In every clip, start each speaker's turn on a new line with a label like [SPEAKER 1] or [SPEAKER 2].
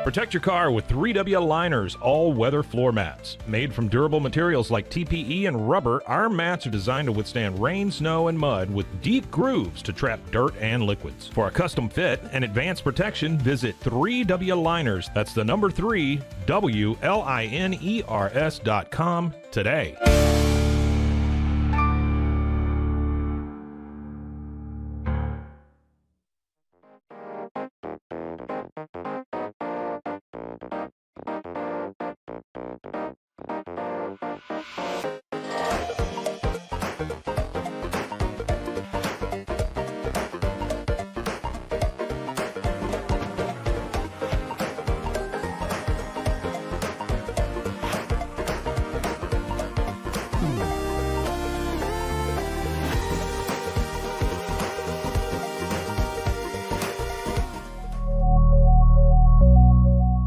[SPEAKER 1] Protect your car with 3W Liners all-weather floor mats. Made from durable materials like TPE and rubber, our mats are designed to withstand rain, snow, and mud with deep grooves to trap dirt and liquids. For a custom fit and advanced protection, visit 3W Liners. That's the number 3, WLINERS.com today.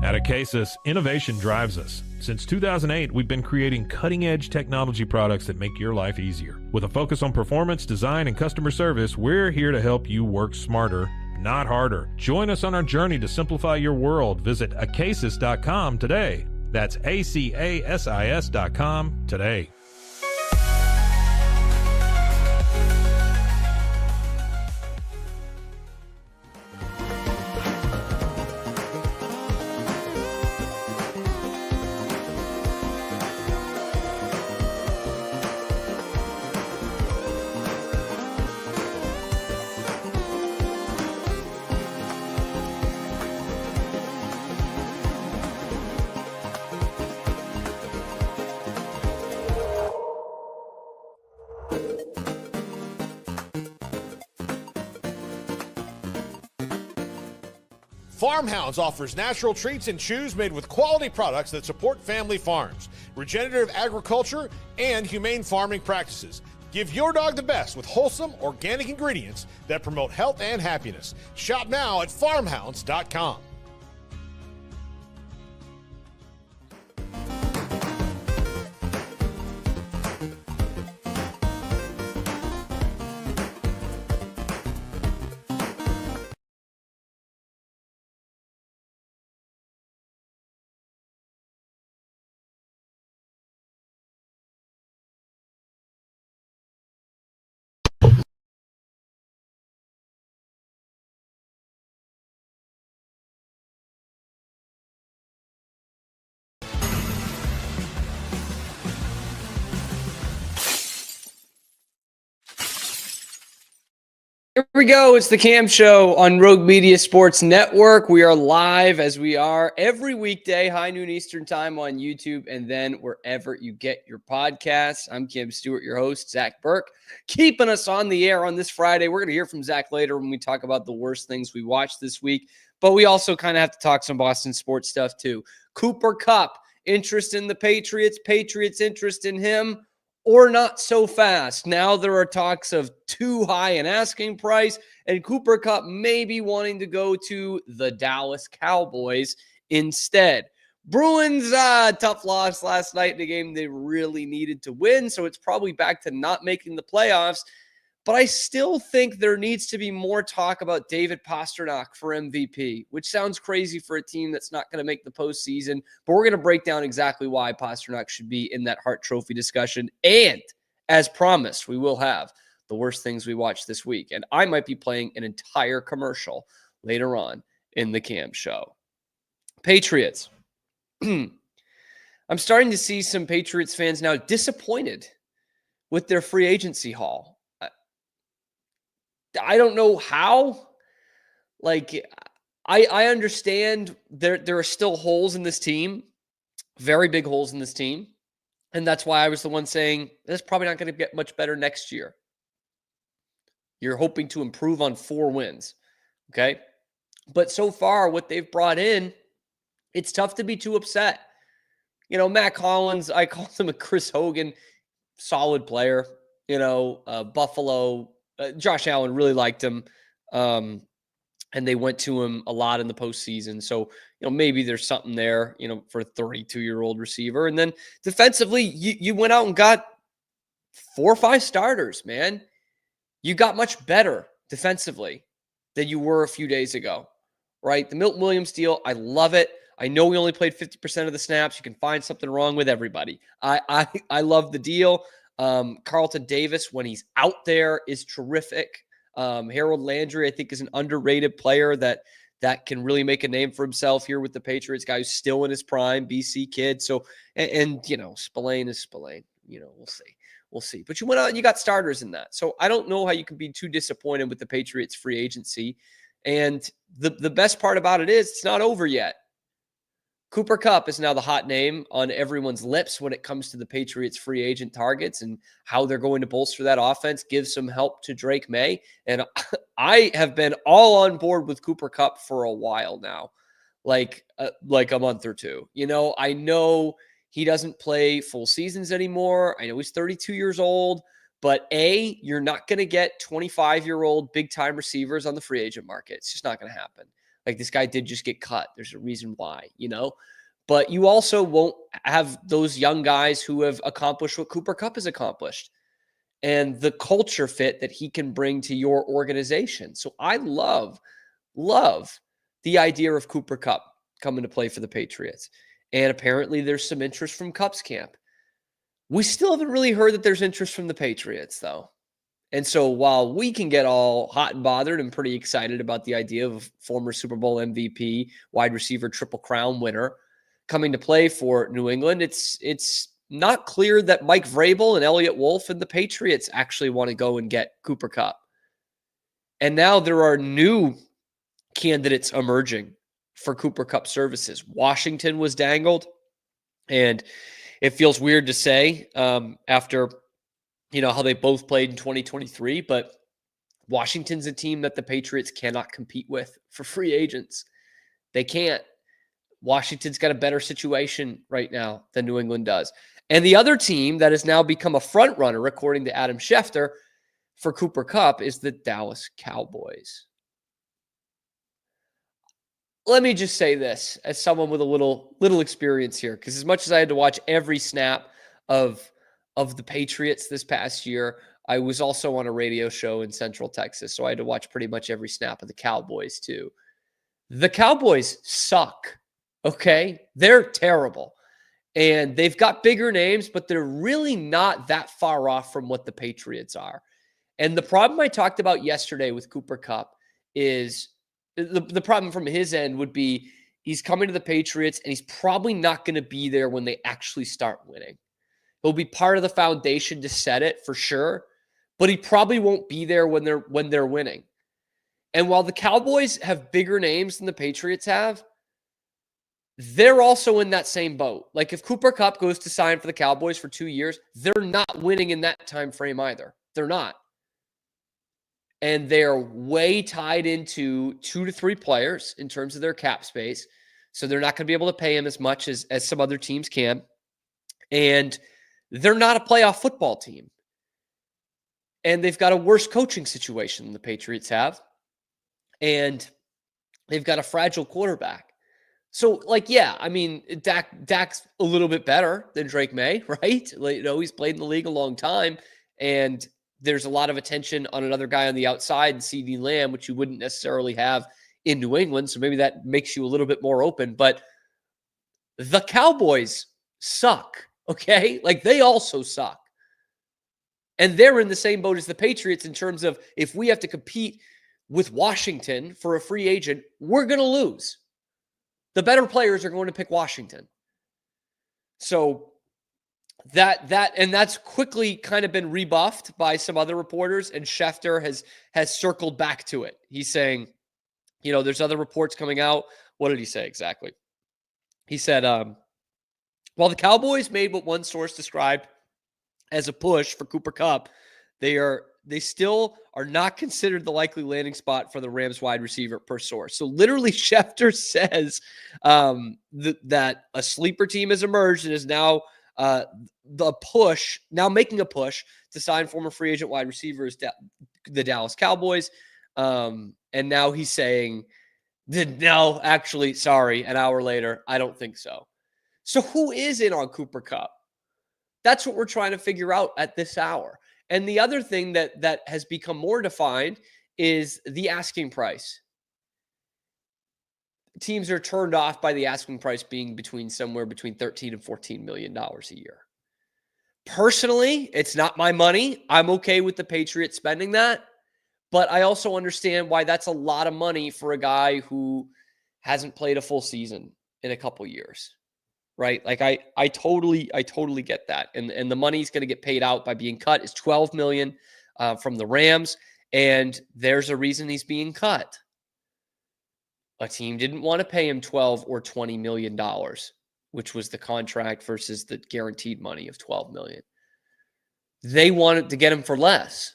[SPEAKER 1] At Acasis, innovation drives us. Since 2008, we've been creating cutting-edge technology products that make your life easier. With a focus on performance, design, and customer service, we're here to help you work smarter, not harder. Join us on our journey to simplify your world. Visit Acasis.com today. That's ACASIS.com today.
[SPEAKER 2] Farmhounds offers natural treats and chews made with quality products that support family farms, regenerative agriculture, and humane farming practices. Give your dog the best with wholesome, organic ingredients that promote health and happiness. Shop now at farmhounds.com.
[SPEAKER 3] Here we go. It's the Cam Show on Rogue Media Sports Network. We are live as we are every weekday, high noon Eastern time on YouTube, and then wherever you get your podcasts. I'm Cam Stewart, your host, Zach Burke, keeping us on the air on this Friday. We're going to hear from Zach later when we talk about the worst things we watched this week, but we also kind of have to talk some Boston sports stuff too. Cooper Kupp, interest in the Patriots, Patriots interest in him, or not so fast. Now there are talks of too high an asking price, and Cooper Kupp may be wanting to go to the Dallas Cowboys instead. Bruins, tough loss last night in a game they really needed to win, so it's probably back to not making the playoffs. But I still think there needs to be more talk about David Pastrnak for MVP, which sounds crazy for a team that's not going to make the postseason. But we're going to break down exactly why Pastrnak should be in that Hart Trophy discussion. And as promised, we will have the worst things we watched this week. And I might be playing an entire commercial later on in the Cam Show. Patriots. I'm starting to see some Patriots fans now disappointed with their free agency haul. I don't know how. Like, I understand there are still holes in this team, very big holes in this team. And that's why I was the one saying, it's probably not going to get much better next year. You're hoping to improve on 4 wins. Okay. But so far, what they've brought in, it's tough to be too upset. You know, Matt Collins, I call him a Chris Hogan, solid player. You know, Buffalo, Josh Allen really liked him. And they went to him a lot in the postseason. So, you know, maybe there's something there, you know, for a 32-year-old receiver. And then defensively, you went out and got 4 or 5 starters, man. You got much better defensively than you were a few days ago, right? The Milton Williams deal, I love it. I know we only played 50% of the snaps. You can find something wrong with everybody. I love the deal. Carlton Davis, when he's out there, is terrific. Harold Landry, I think, is an underrated player that can really make a name for himself here with the Patriots. Guy who's still in his prime, BC kid. So, and Spillane is Spillane. We'll see. But you went out and you got starters in that. So I don't know how you can be too disappointed with the Patriots free agency. And the best part about it is it's not over yet. Cooper Kupp is now the hot name on everyone's lips when it comes to the Patriots free agent targets and how they're going to bolster that offense, give some help to Drake May. And I have been all on board with Cooper Kupp for a while now, like a month or two. I know he doesn't play full seasons anymore. I know he's 32 years old, but you're not going to get 25-year-old big-time receivers on the free agent market. It's just not going to happen. Like, this guy did just get cut. There's a reason why, But you also won't have those young guys who have accomplished what Cooper Kupp has accomplished and the culture fit that he can bring to your organization. So I love the idea of Cooper Kupp coming to play for the Patriots. And apparently there's some interest from Kupp's camp. We still haven't really heard that there's interest from the Patriots, though. And so while we can get all hot and bothered and pretty excited about the idea of former Super Bowl MVP, wide receiver, Triple Crown winner coming to play for New England, it's not clear that Mike Vrabel and Elliott Wolf and the Patriots actually want to go and get Cooper Kupp. And now there are new candidates emerging for Cooper Kupp services. Washington was dangled, and it feels weird to say after how they both played in 2023, but Washington's a team that the Patriots cannot compete with for free agents. They can't. Washington's got a better situation right now than New England does. And the other team that has now become a front runner, according to Adam Schefter, for Cooper Kupp is the Dallas Cowboys. Let me just say this as someone with a little experience here, because as much as I had to watch every snap of the Patriots this past year, I was also on a radio show in Central Texas, so I had to watch pretty much every snap of the Cowboys too. The Cowboys suck, okay? They're terrible. And they've got bigger names, but they're really not that far off from what the Patriots are. And the problem I talked about yesterday with Cooper Kupp is the problem from his end would be he's coming to the Patriots and he's probably not going to be there when they actually start winning. He'll be part of the foundation to set it for sure, but he probably won't be there when they're winning. And while the Cowboys have bigger names than the Patriots have, they're also in that same boat. Like, if Cooper Kupp goes to sign for the Cowboys for 2 years, they're not winning in that time frame either. They're not. And they're way tied into 2 to 3 players in terms of their cap space. So they're not going to be able to pay him as much as some other teams can. And they're not a playoff football team. And they've got a worse coaching situation than the Patriots have. And they've got a fragile quarterback. So, Dak's a little bit better than Drake May, right? He's played in the league a long time. And there's a lot of attention on another guy on the outside, CeeDee Lamb, which you wouldn't necessarily have in New England. So maybe that makes you a little bit more open. But the Cowboys suck. Okay? They also suck. And they're in the same boat as the Patriots in terms of, if we have to compete with Washington for a free agent, we're going to lose. The better players are going to pick Washington. So that's quickly kind of been rebuffed by some other reporters, and Schefter has circled back to it. He's saying, there's other reports coming out. What did he say exactly? He said, while the Cowboys made what one source described as a push for Cooper Kupp, they still are not considered the likely landing spot for the Rams wide receiver per source. So literally Schefter says that a sleeper team has emerged and is now making a push to sign former free agent wide receivers, the Dallas Cowboys. And now he's saying, no, actually, sorry, an hour later, I don't think so. So who is in on Cooper Kupp? That's what we're trying to figure out at this hour. And the other thing that has become more defined is the asking price. teams are turned off by the asking price being somewhere between $13 and $14 million a year. Personally, it's not my money. I'm okay with the Patriots spending that, but I also understand why that's a lot of money for a guy who hasn't played a full season in a couple years, right? Like I totally get that. And the money's going to get paid out by being cut is $12 million from the Rams. And there's a reason he's being cut. A team didn't want to pay him $12 or $20 million, which was the contract versus the guaranteed money of $12 million. They wanted to get him for less.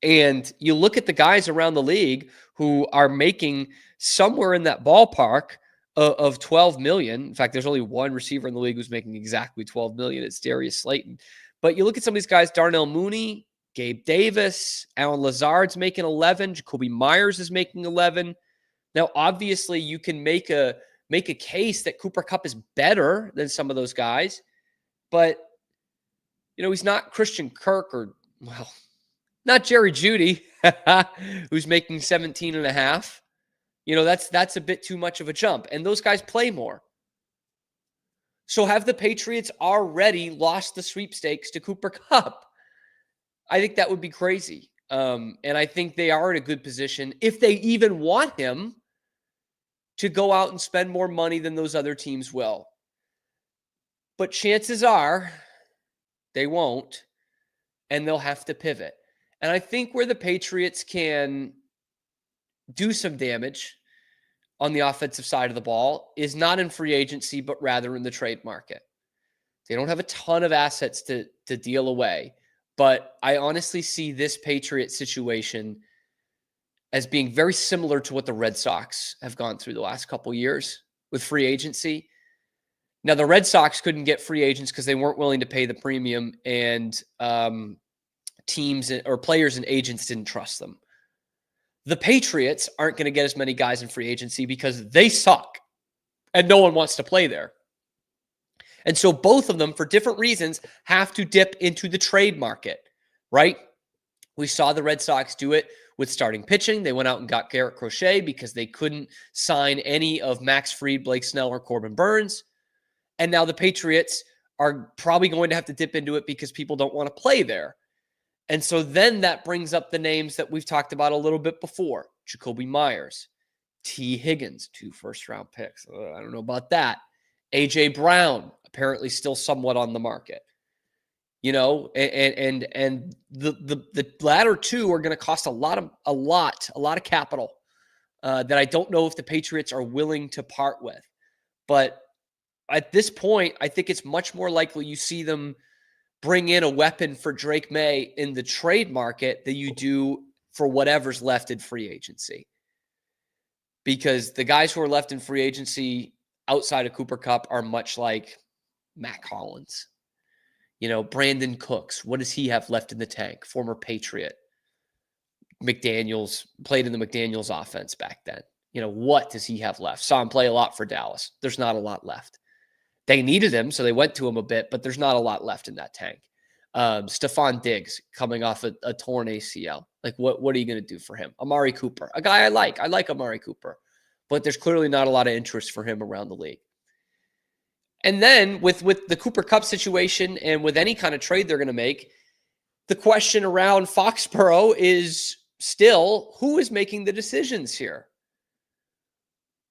[SPEAKER 3] And you look at the guys around the league who are making somewhere in that ballpark of $12 million. In fact, there's only one receiver in the league who's making exactly $12 million. It's Darius Slayton. But you look at some of these guys, Darnell Mooney, Gabe Davis, Alan Lazard's making 11. Jacoby Myers is making 11. Now, obviously, you can make a case that Cooper Kupp is better than some of those guys, but he's not Christian Kirk or not Jerry Jeudy, who's making 17 and a half. That's a bit too much of a jump, and those guys play more. So have the Patriots already lost the sweepstakes to Cooper Kupp? I think that would be crazy. And I think they are in a good position, if they even want him, to go out and spend more money than those other teams will. But chances are they won't, and they'll have to pivot. And I think where the Patriots can do some damage on the offensive side of the ball is not in free agency, but rather in the trade market. They don't have a ton of assets to deal away. But I honestly see this Patriots situation as being very similar to what the Red Sox have gone through the last couple of years with free agency. Now, the Red Sox couldn't get free agents because they weren't willing to pay the premium, and teams or players and agents didn't trust them. The Patriots aren't going to get as many guys in free agency because they suck and no one wants to play there. And so both of them, for different reasons, have to dip into the trade market, right? We saw the Red Sox do it with starting pitching. They went out and got Garrett Crochet because they couldn't sign any of Max Fried, Blake Snell, or Corbin Burns. And now the Patriots are probably going to have to dip into it because people don't want to play there. And so then that brings up the names that we've talked about a little bit before. Jacoby Myers, T. Higgins, 2 first-round picks. I don't know about that. A.J. Brown, apparently still somewhat on the market. And the latter two are going to cost a lot of capital that I don't know if the Patriots are willing to part with. But at this point, I think it's much more likely you see them bring in a weapon for Drake May in the trade market than you do for whatever's left in free agency. Because the guys who are left in free agency outside of Cooper Kupp are much like Matt Collins. Brandon Cooks, what does he have left in the tank? Former Patriot. McDaniels, played in the McDaniels offense back then. What does he have left? Saw him play a lot for Dallas. There's not a lot left. They needed him, so they went to him a bit, but there's not a lot left in that tank. Stephon Diggs coming off a torn ACL. Like, what are you going to do for him? Amari Cooper, a guy I like. I like Amari Cooper, but there's clearly not a lot of interest for him around the league. And then with the Cooper Kupp situation and with any kind of trade they're going to make, the question around Foxborough is still, who is making the decisions here?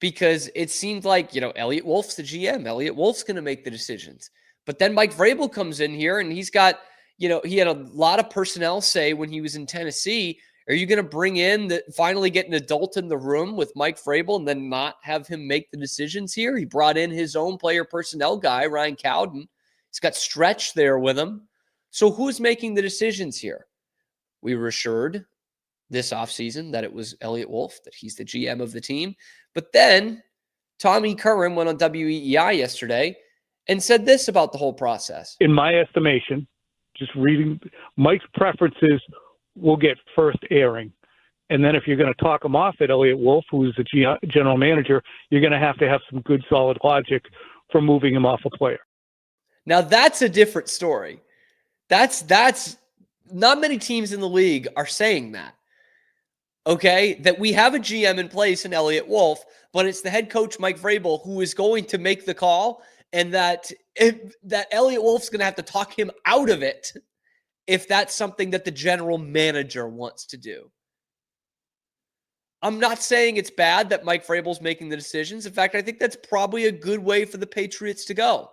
[SPEAKER 3] Because it seemed like, Elliot Wolf's the GM. Elliot Wolf's going to make the decisions. But then Mike Vrabel comes in here and he's got, he had a lot of personnel say when he was in Tennessee, are you going to bring in finally get an adult in the room with Mike Vrabel and then not have him make the decisions here? He brought in his own player personnel guy, Ryan Cowden. He's got Stretch there with him. So who's making the decisions here? We were assured this offseason that it was Elliot Wolf, that he's the GM of the team. But then Tommy Curran went on WEEI yesterday and said this about the whole process.
[SPEAKER 4] In my estimation, just reading, Mike's preferences will get first airing. And then if you're going to talk him off at Elliot Wolf, who's the general manager, you're going to have some good, solid logic for moving him off a player.
[SPEAKER 3] Now, that's a different story. That's not many teams in the league are saying that. okay, that we have a GM in place in Elliott Wolf, but it's the head coach, Mike Vrabel, who is going to make the call, and that Elliott Wolf's going to have to talk him out of it if that's something that the general manager wants to do. I'm not saying it's bad that Mike Vrabel's making the decisions. In fact, I think that's probably a good way for the Patriots to go.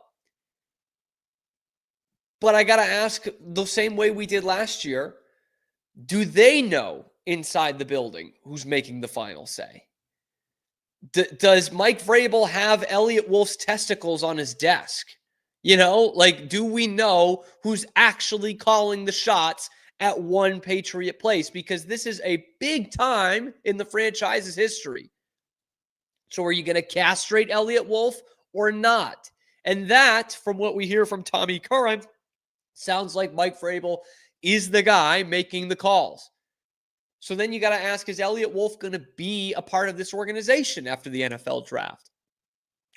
[SPEAKER 3] But I got to ask, the same way we did last year, do they know inside the building who's making the final say? Does Mike Vrabel have Elliott Wolf's testicles on his desk? Do we know who's actually calling the shots at one Patriot place? Because this is a big time in the franchise's history. So are you going to castrate Elliott Wolf or not? And that, from what we hear from Tommy Curran, sounds like Mike Vrabel is the guy making the calls. So then you got to ask, is Elliott Wolf going to be a part of this organization after the NFL draft?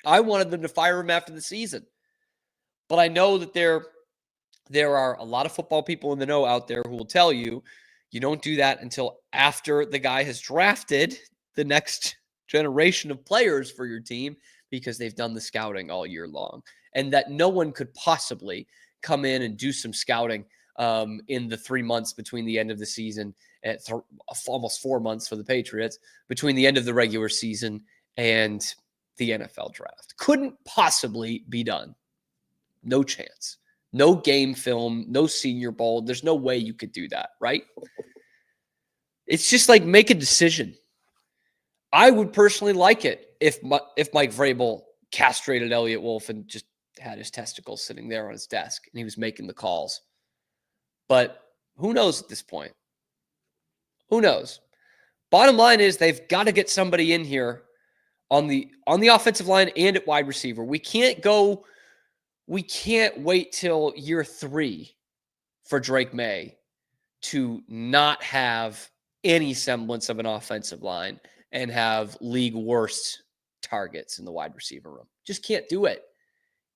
[SPEAKER 3] I wanted them to fire him after the season. But I know that there are a lot of football people in the know out there who will tell you, you don't do that until after the guy has drafted the next generation of players for your team, because they've done the scouting all year long. And that no one could possibly come in and do some scouting in the 3 months between the end of the season, at almost 4 months for the Patriots, between the end of the regular season and the NFL draft. Couldn't possibly be done. No chance. No game film, no Senior Bowl. There's no way you could do that, right? It's just like, make a decision. I would personally like it if Mike Vrabel castrated Elliott Wolf and just had his testicles sitting there on his desk and he was making the calls. But who knows at this point? Who knows? Bottom line is, they've got to get somebody in here on the offensive line and at wide receiver. We can't wait till year 3 for Drake May to not have any semblance of an offensive line and have league worst targets in the wide receiver room. Just can't do it.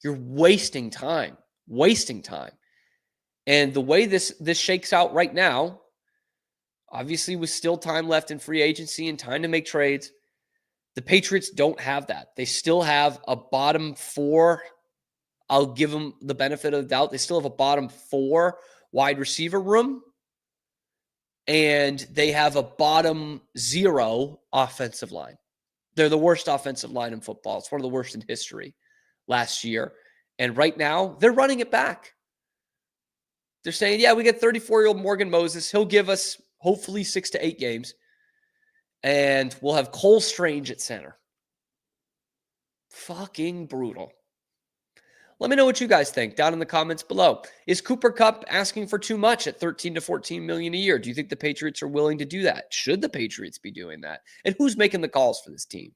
[SPEAKER 3] You're wasting time. And the way this shakes out right now, obviously with still time left in free agency and time to make trades, the Patriots don't have that. They still have a bottom 4. I'll give them the benefit of the doubt. They still have a bottom 4 wide receiver room. And they have a bottom 0 offensive line. They're the worst offensive line in football. It's one of the worst in history last year. And right now, they're running it back. They're saying, yeah, we got 34-year-old Morgan Moses. He'll give us hopefully 6 to 8 games. And we'll have Cole Strange at center. Fucking brutal. Let me know what you guys think down in the comments below. Is Cooper Kupp asking for too much at $13 to $14 million a year? Do you think the Patriots are willing to do that? Should the Patriots be doing that? And who's making the calls for this team?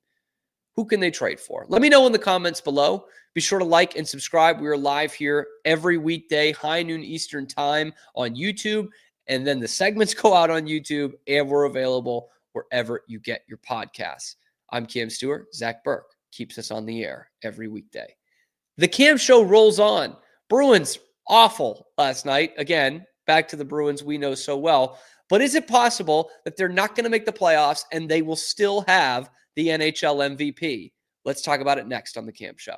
[SPEAKER 3] Who can they trade for? Let me know in the comments below. Be sure to like and subscribe. We are live here every weekday, high noon Eastern time on YouTube. And then the segments go out on YouTube, and we're available wherever you get your podcasts. I'm Cam Stewart. Zach Burke keeps us on the air every weekday. The Cam Show rolls on. Bruins, awful last night. Again, back to the Bruins we know so well. But is it possible that they're not going to make the playoffs and they will still have the NHL MVP? Let's talk about it next on The Cam Show.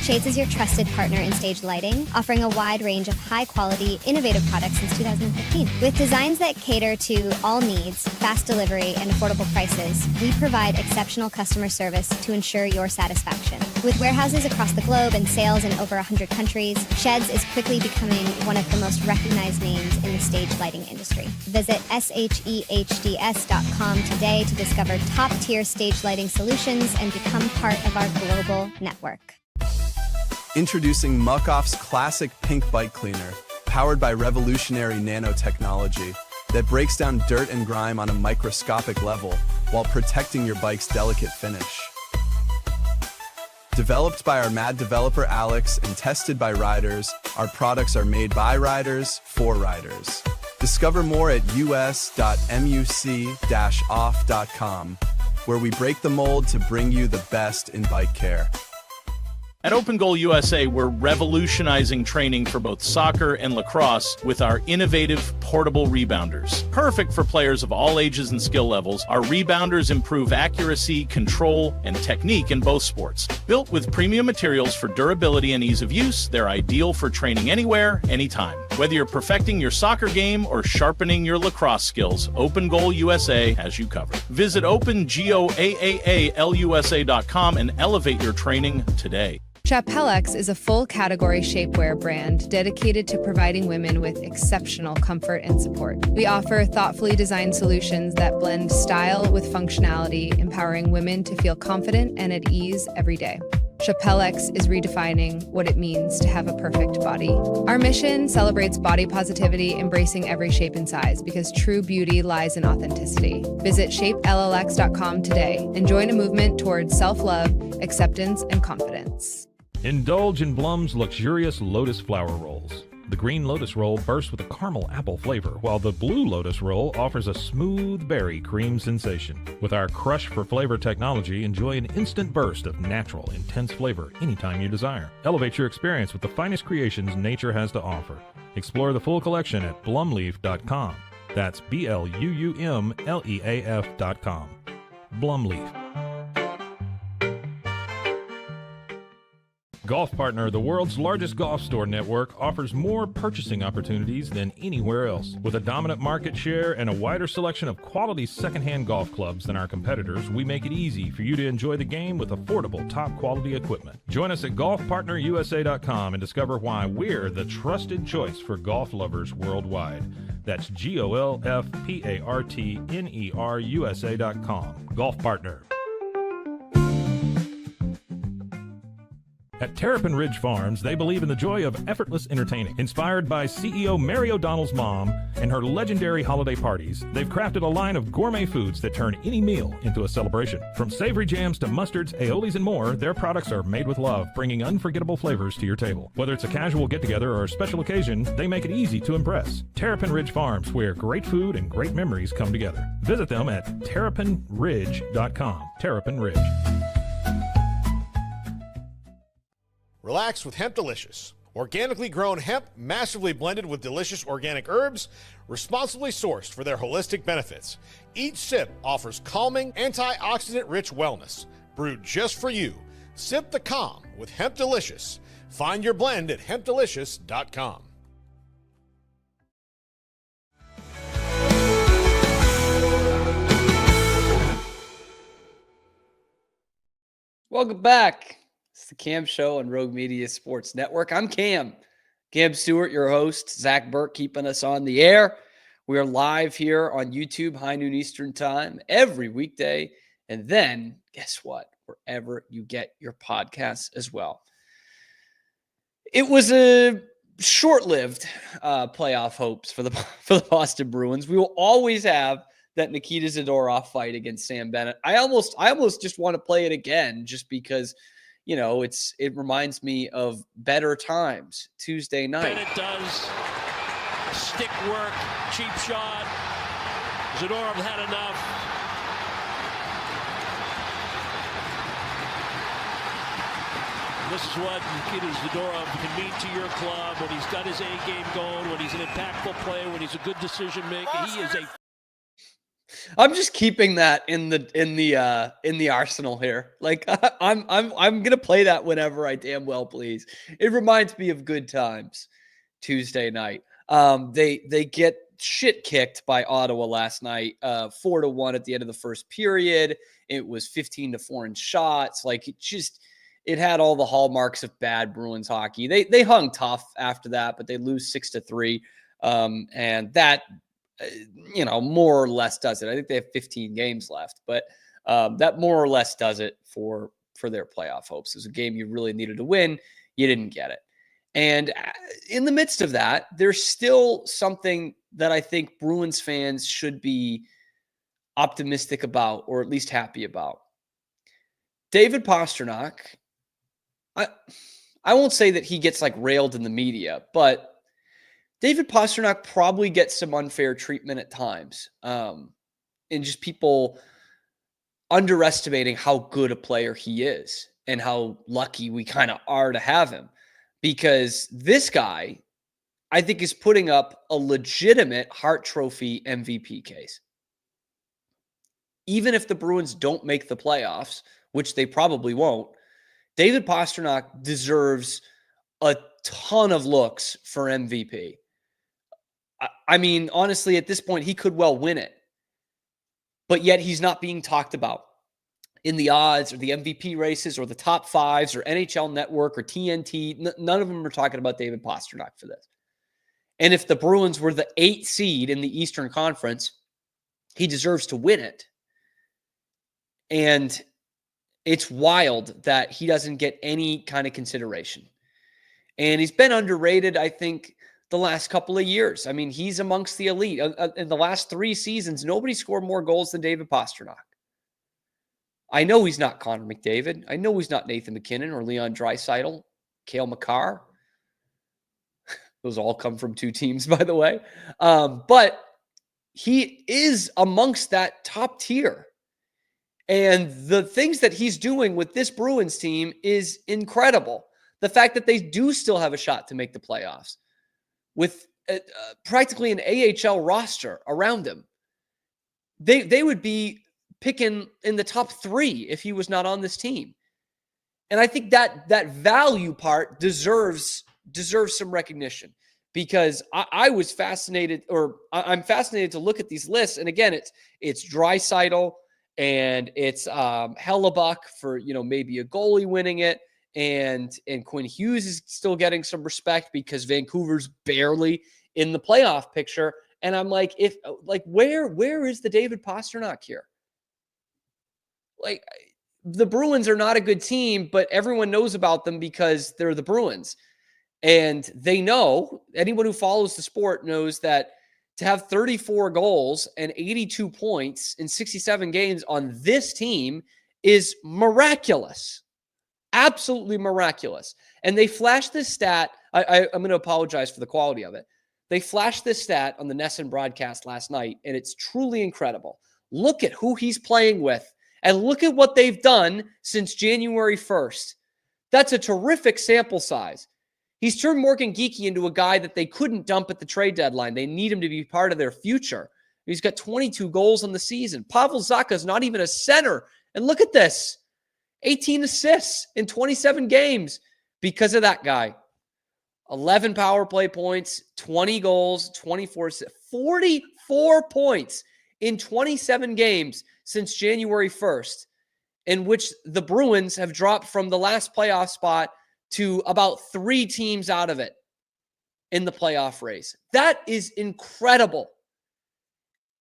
[SPEAKER 5] Shades is your trusted partner in stage lighting, offering a wide range of high-quality, innovative products since 2015. With designs that cater to all needs, fast delivery, and affordable prices, we provide exceptional customer service to ensure your satisfaction. With warehouses across the globe and sales in over 100 countries, Sheds is quickly becoming one of the most recognized names in the stage lighting industry. Visit shehds.com today to discover top-tier stage lighting solutions and become part of our global network.
[SPEAKER 6] Introducing Muck-Off's classic pink bike cleaner, powered by revolutionary nanotechnology that breaks down dirt and grime on a microscopic level while protecting your bike's delicate finish. Developed by our mad developer Alex and tested by riders, our products are made by riders for riders. Discover more at us.muc-off.com, where we break the mold to bring you the best in bike care.
[SPEAKER 7] At Open Goal USA, we're revolutionizing training for both soccer and lacrosse with our innovative portable rebounders. Perfect for players of all ages and skill levels, our rebounders improve accuracy, control, and technique in both sports. Built with premium materials for durability and ease of use, they're ideal for training anywhere, anytime. Whether you're perfecting your soccer game or sharpening your lacrosse skills, Open Goal USA has you covered. Visit OpenGoalUSA.com and elevate your training today.
[SPEAKER 8] Chapellex is a full category shapewear brand dedicated to providing women with exceptional comfort and support. We offer thoughtfully designed solutions that blend style with functionality, empowering women to feel confident and at ease every day. Chapellex is redefining what it means to have a perfect body. Our mission celebrates body positivity, embracing every shape and size, because true beauty lies in authenticity. Visit shapellx.com today and join a movement towards self-love, acceptance, and confidence.
[SPEAKER 1] Indulge in Blum's luxurious Lotus flower rolls. The green Lotus roll bursts with a caramel apple flavor, while the blue Lotus roll offers a smooth berry cream sensation. With our Crush for Flavor technology, enjoy an instant burst of natural, intense flavor anytime you desire. Elevate your experience with the finest creations nature has to offer. Explore the full collection at blumleaf.com. That's BLUMLEAF.com. Blumleaf. Golf Partner, the world's largest golf store network, offers more purchasing opportunities than anywhere else. With a dominant market share and a wider selection of quality secondhand golf clubs than our competitors, we make it easy for you to enjoy the game with affordable, top-quality equipment. Join us at golfpartnerusa.com and discover why we're the trusted choice for golf lovers worldwide. That's GOLFPARTNERUSA.com. Golf Partner. At Terrapin Ridge Farms, they believe in the joy of effortless entertaining. Inspired by CEO Mary O'Donnell's mom and her legendary holiday parties, they've crafted a line of gourmet foods that turn any meal into a celebration. From savory jams to mustards, aiolis, and more, their products are made with love, bringing unforgettable flavors to your table. Whether it's a casual get-together or a special occasion, they make it easy to impress. Terrapin Ridge Farms, where great food and great memories come together. Visit them at terrapinridge.com. Terrapin Ridge.
[SPEAKER 2] Relax with Hemp Delicious. Organically grown hemp, massively blended with delicious organic herbs, responsibly sourced for their holistic benefits. Each sip offers calming, antioxidant-rich wellness. Brewed just for you. Sip the calm with Hemp Delicious. Find your blend at hempdelicious.com.
[SPEAKER 3] Welcome back. It's the Cam Show on Rogue Media Sports Network. I'm Cam Stewart, your host. Zach Burke keeping us on the air. We are live here on YouTube, high noon Eastern time, every weekday. And then, guess what? Wherever you get your podcasts as well. It was a short-lived playoff hopes for the Boston Bruins. We will always have that Nikita Zadorov fight against Sam Bennett. I almost just want to play it again, just because, you know, it reminds me of better times Tuesday night.
[SPEAKER 9] Bennett does stick work, cheap shot. Zadorov had enough. This is what Nikita Zadorov can mean to your club when he's got his A game going, when he's an impactful player, when he's a good decision maker. He is a.
[SPEAKER 3] I'm just keeping that in the arsenal here. Like I'm gonna play that whenever I damn well please. It reminds me of good times Tuesday night. They get shit kicked by Ottawa last night, 4-1 at the end of the first period. It was 15-4 in shots. Like it had all the hallmarks of bad Bruins hockey. They hung tough after that, but they lose 6-3, and that. More or less does it. I think they have 15 games left, but that more or less does it for their playoff hopes. It was a game you really needed to win. You didn't get it. And in the midst of that, there's still something that I think Bruins fans should be optimistic about, or at least happy about. David Pastrnak, I won't say that he gets like railed in the media, but David Pastrnak probably gets some unfair treatment at times, and just people underestimating how good a player he is. and how lucky we kind of are to have him, because this guy, I think, is putting up a legitimate Hart Trophy MVP case. Even if the Bruins don't make the playoffs, which they probably won't, David Pastrnak deserves a ton of looks for MVP. I mean, honestly, at this point, he could well win it. But yet he's not being talked about in the odds or the MVP races or the top fives or NHL Network or TNT. None of them are talking about David Pastrnak for this. And if the Bruins were the 8th seed in the Eastern Conference, he deserves to win it. And it's wild that he doesn't get any kind of consideration. And he's been underrated, I think, the last couple of years. I mean, he's amongst the elite. In the last 3 seasons, nobody scored more goals than David Pastrnak. I know he's not Connor McDavid. I know he's not Nathan McKinnon or Leon Draisaitl, Cale Makar. Those all come from 2 teams, by the way. But he is amongst that top tier. And the things that he's doing with this Bruins team is incredible. The fact that they do still have a shot to make the playoffs with practically an AHL roster around him. They would be picking in the top 3 if he was not on this team. And I think that value part deserves some recognition, because I was fascinated, or I'm fascinated to look at these lists. And again, it's Draisaitl and it's Hellebuck for, maybe a goalie winning it. And Quinn Hughes is still getting some respect because Vancouver's barely in the playoff picture. And I'm like, where is the David Pastrnak here? Like, the Bruins are not a good team, but everyone knows about them because they're the Bruins. And they know, anyone who follows the sport knows that to have 34 goals and 82 points in 67 games on this team is miraculous. Absolutely miraculous. And they flashed this stat. I'm going to apologize for the quality of it. They flashed this stat on the Nesson broadcast last night, and it's truly incredible. Look at who he's playing with, and look at what they've done since January 1st. That's a terrific sample size. He's turned Morgan Geekie into a guy that they couldn't dump at the trade deadline. They need him to be part of their future. He's got 22 goals on the season. Pavel Zacha is not even a center. And look at this. 18 assists in 27 games because of that guy. 11 power play points, 20 goals, 24 assists, 44 points in 27 games since January 1st, in which the Bruins have dropped from the last playoff spot to about 3 teams out of it in the playoff race. That is incredible.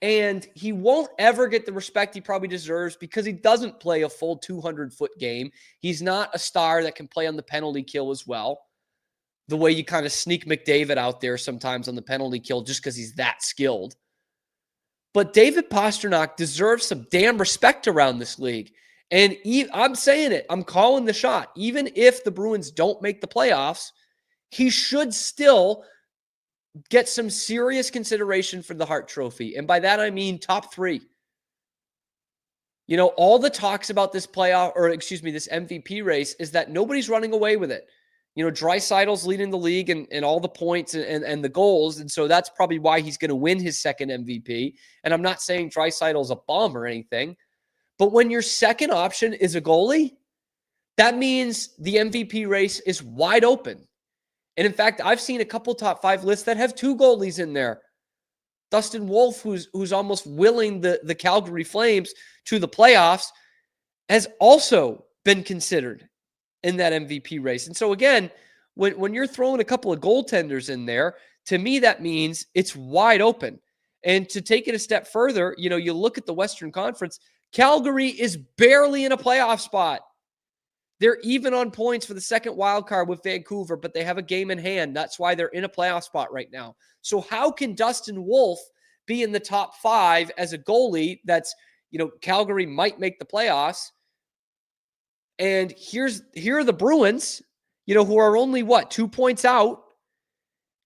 [SPEAKER 3] And he won't ever get the respect he probably deserves because he doesn't play a full 200-foot game. He's not a star that can play on the penalty kill as well, the way you kind of sneak McDavid out there sometimes on the penalty kill just because he's that skilled. But David Pastrnak deserves some damn respect around this league. And I'm saying it. I'm calling the shot. Even if the Bruins don't make the playoffs, he should still get some serious consideration for the Hart Trophy. And by that, I mean top 3. All the talks about this this MVP race is that nobody's running away with it. Draisaitl's leading the league and all the points and the goals. And so that's probably why he's going to win his second MVP. And I'm not saying Draisaitl's a bum or anything. But when your second option is a goalie, that means the MVP race is wide open. And in fact, I've seen a couple top 5 lists that have 2 goalies in there. Dustin Wolf, who's almost willing the Calgary Flames to the playoffs, has also been considered in that MVP race. And so again, when you're throwing a couple of goaltenders in there, to me, that means it's wide open. And to take it a step further, you look at the Western Conference, Calgary is barely in a playoff spot. They're even on points for the second wild card with Vancouver, but they have a game in hand. That's why they're in a playoff spot right now. So how can Dustin Wolf be in the top 5 as a goalie that's, Calgary might make the playoffs? And here are the Bruins, who are only 2 points out,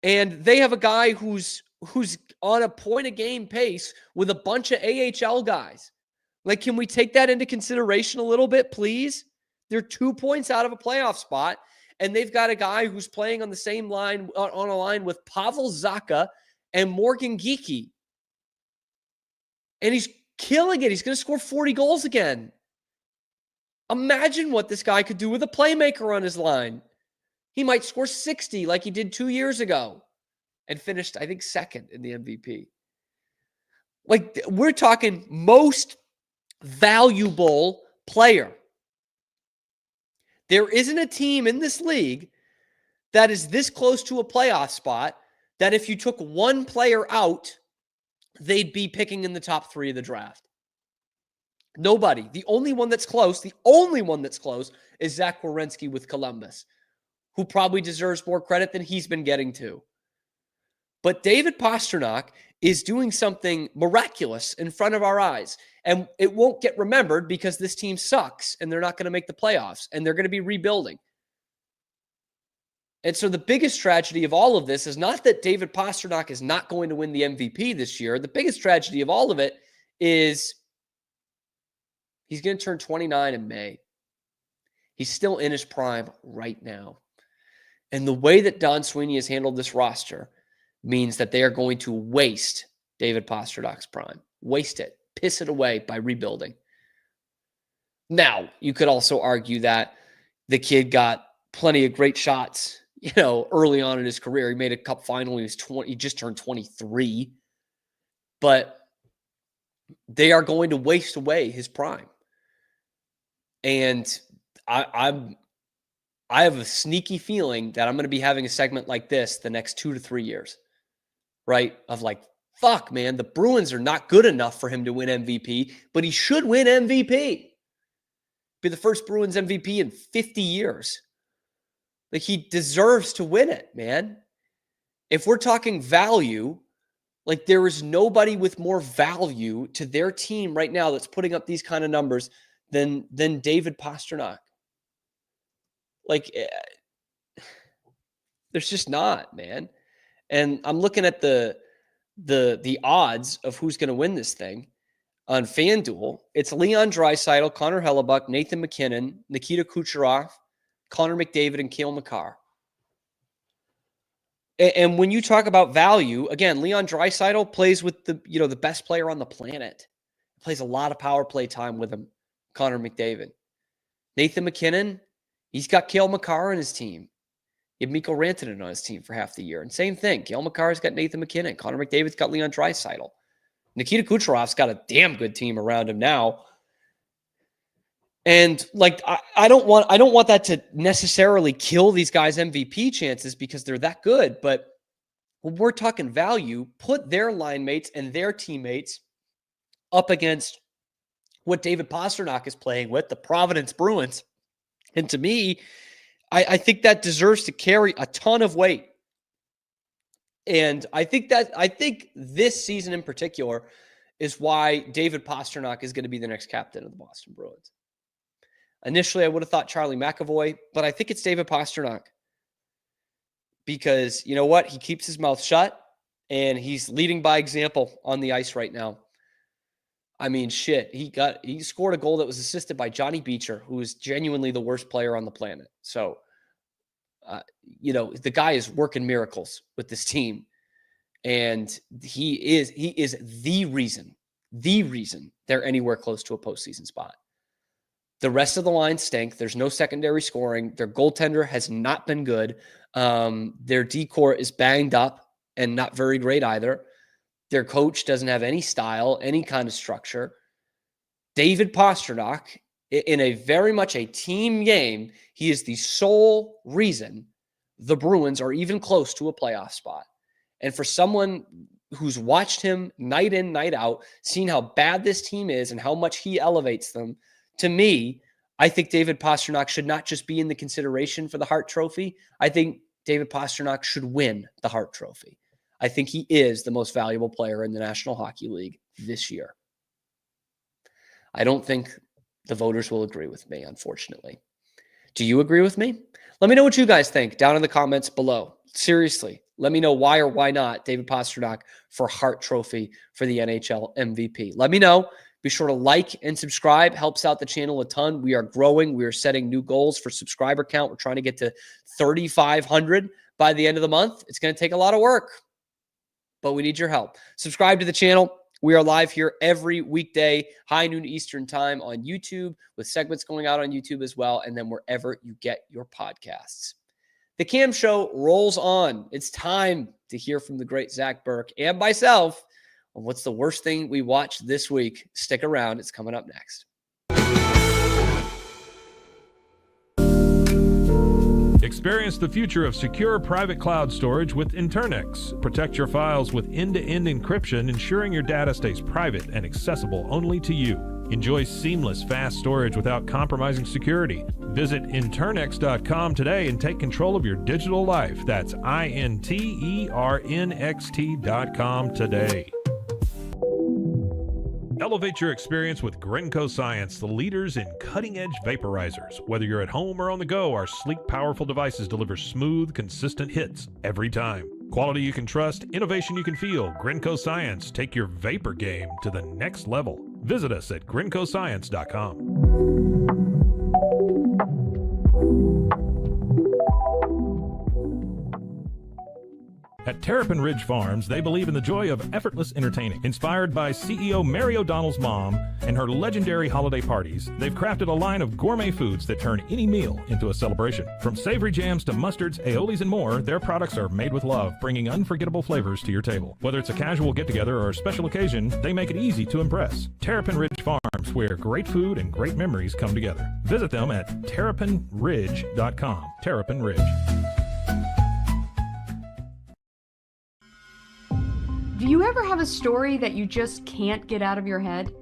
[SPEAKER 3] and they have a guy who's on a point a game pace with a bunch of AHL guys. Like, can we take that into consideration a little bit, please? They're 2 points out of a playoff spot, and they've got a guy who's playing on the same line, on a line with Pavel Zacha and Morgan Geekie. And he's killing it. He's going to score 40 goals again. Imagine what this guy could do with a playmaker on his line. He might score 60 like he did 2 years ago and finished, I think, second in the MVP. Like, we're talking most valuable player. There isn't a team in this league that is this close to a playoff spot that if you took one player out, they'd be picking in the top 3 of the draft. Nobody. The only one that's close is Zach Werenski with Columbus, who probably deserves more credit than he's been getting to. But David Pastrnak is doing something miraculous in front of our eyes. And it won't get remembered because this team sucks and they're not going to make the playoffs and they're going to be rebuilding. And so the biggest tragedy of all of this is not that David Pastrnak is not going to win the MVP this year. The biggest tragedy of all of it is he's going to turn 29 in May. He's still in his prime right now. And the way that Don Sweeney has handled this roster means that they are going to waste David Pasternak's prime. Waste it. Piss it away by rebuilding. Now, you could also argue that the kid got plenty of great shots, early on in his career. He made a cup final. He just turned 23. But they are going to waste away his prime. And I have a sneaky feeling that I'm going to be having a segment like this the next 2 to 3 years, right? Of like, fuck, man, the Bruins are not good enough for him to win MVP, but he should win MVP. Be the first Bruins MVP in 50 years. Like, he deserves to win it, man. If we're talking value, like, there is nobody with more value to their team right now that's putting up these kind of numbers than David Pastrnak. Like, there's just not, man. And I'm looking at the odds of who's going to win this thing on FanDuel. It's Leon Draisaitl, Connor Hellebuck, Nathan McKinnon, Nikita Kucherov, Connor McDavid, and Cale Makar. And when you talk about value, again, Leon Draisaitl plays with the best player on the planet. Plays a lot of power play time with him, Connor McDavid. Nathan McKinnon, he's got Cale Makar on his team. You have Mikko Rantanen on his team for half the year. And same thing. Cale Makar's got Nathan McKinnon. Connor McDavid's got Leon Draisaitl. Nikita Kucherov's got a damn good team around him now. And like, I don't want that to necessarily kill these guys' MVP chances because they're that good. But when we're talking value, put their line mates and their teammates up against what David Pastrnak is playing with, the Providence Bruins. And to me, I think that deserves to carry a ton of weight. And I think this season in particular is why David Pastrnak is going to be the next captain of the Boston Bruins. Initially, I would have thought Charlie McAvoy, but I think it's David Pastrnak. Because you know what? He keeps his mouth shut, and he's leading by example on the ice right now. I mean, shit. He scored a goal that was assisted by Johnny Beecher, who is genuinely the worst player on the planet. So, the guy is working miracles with this team. And he is the reason they're anywhere close to a postseason spot. The rest of the line stink. There's no secondary scoring. Their goaltender has not been good. Their decor is banged up and not very great either. Their coach doesn't have any style, any kind of structure. David Pastrnak, in a very much a team game, he is the sole reason the Bruins are even close to a playoff spot. And for someone who's watched him night in, night out, seen how bad this team is and how much he elevates them, to me, I think David Pastrnak should not just be in the consideration for the Hart Trophy. I think David Pastrnak should win the Hart Trophy. I think he is the most valuable player in the National Hockey League this year. I don't think the voters will agree with me, unfortunately. Do you agree with me? Let me know what you guys think down in the comments below. Seriously, let me know why or why not David Pastrnak for Hart Trophy for the NHL MVP. Let me know, Be sure to like and subscribe. Helps out the channel a ton. We are growing. We are setting new goals for subscriber count. We're trying to get to 3,500 by the end of the month. It's going to take a lot of work, but we need your help. Subscribe to the channel. We are live here every weekday, high noon Eastern time on YouTube, with segments going out on YouTube as well, and then wherever you get your podcasts. The Cam Show rolls on. It's time to hear from the great Zach Burke and myself on what's the worst thing we watched this week. Stick around. It's coming up next.
[SPEAKER 1] Experience the future of secure private cloud storage with Internix. Protect your files with end-to-end encryption, ensuring your data stays private and accessible only to you. Enjoy seamless, fast storage without compromising security. Visit Internix.com today and take control of your digital life. That's INTERNXT.com today. Elevate your experience with Grinco Science, the leaders in cutting-edge vaporizers. Whether you're at home or on the go, our sleek, powerful devices deliver smooth, consistent hits every time. Quality you can trust, innovation you can feel. Grinco Science. Take your vapor game to the next level. Visit us at GrincoScience.com. At Terrapin Ridge Farms, they believe in the joy of effortless entertaining. Inspired by CEO Mary O'Donnell's mom and her legendary holiday parties, they've crafted a line of gourmet foods that turn any meal into a celebration. From savory jams to mustards, aiolis, and more, their products are made with love, bringing unforgettable flavors to your table. Whether it's a casual get-together or a special occasion, they make it easy to impress. Terrapin Ridge Farms, where great food and great memories come together. Visit them at terrapinridge.com. Terrapin Ridge.
[SPEAKER 10] Do you ever have a story that you just can't get out of your head?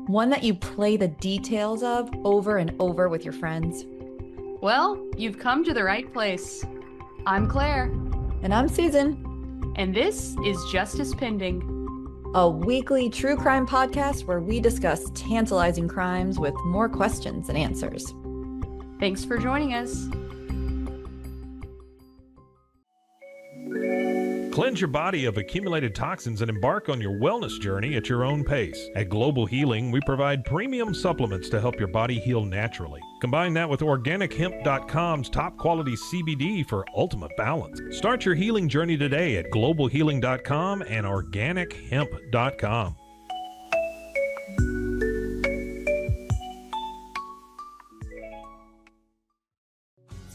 [SPEAKER 11] One that you play the details of over and over with your friends?
[SPEAKER 10] Well, you've come to the right place. I'm Claire.
[SPEAKER 11] And I'm Susan.
[SPEAKER 10] And this is Justice Pending,
[SPEAKER 11] a weekly true crime podcast where we discuss tantalizing crimes with more questions than answers.
[SPEAKER 10] Thanks for joining us.
[SPEAKER 1] Cleanse your body of accumulated toxins and embark on your wellness journey at your own pace. At Global Healing, we provide premium supplements to help your body heal naturally. Combine that with OrganicHemp.com's top quality CBD for ultimate balance. Start your healing journey today at GlobalHealing.com and OrganicHemp.com.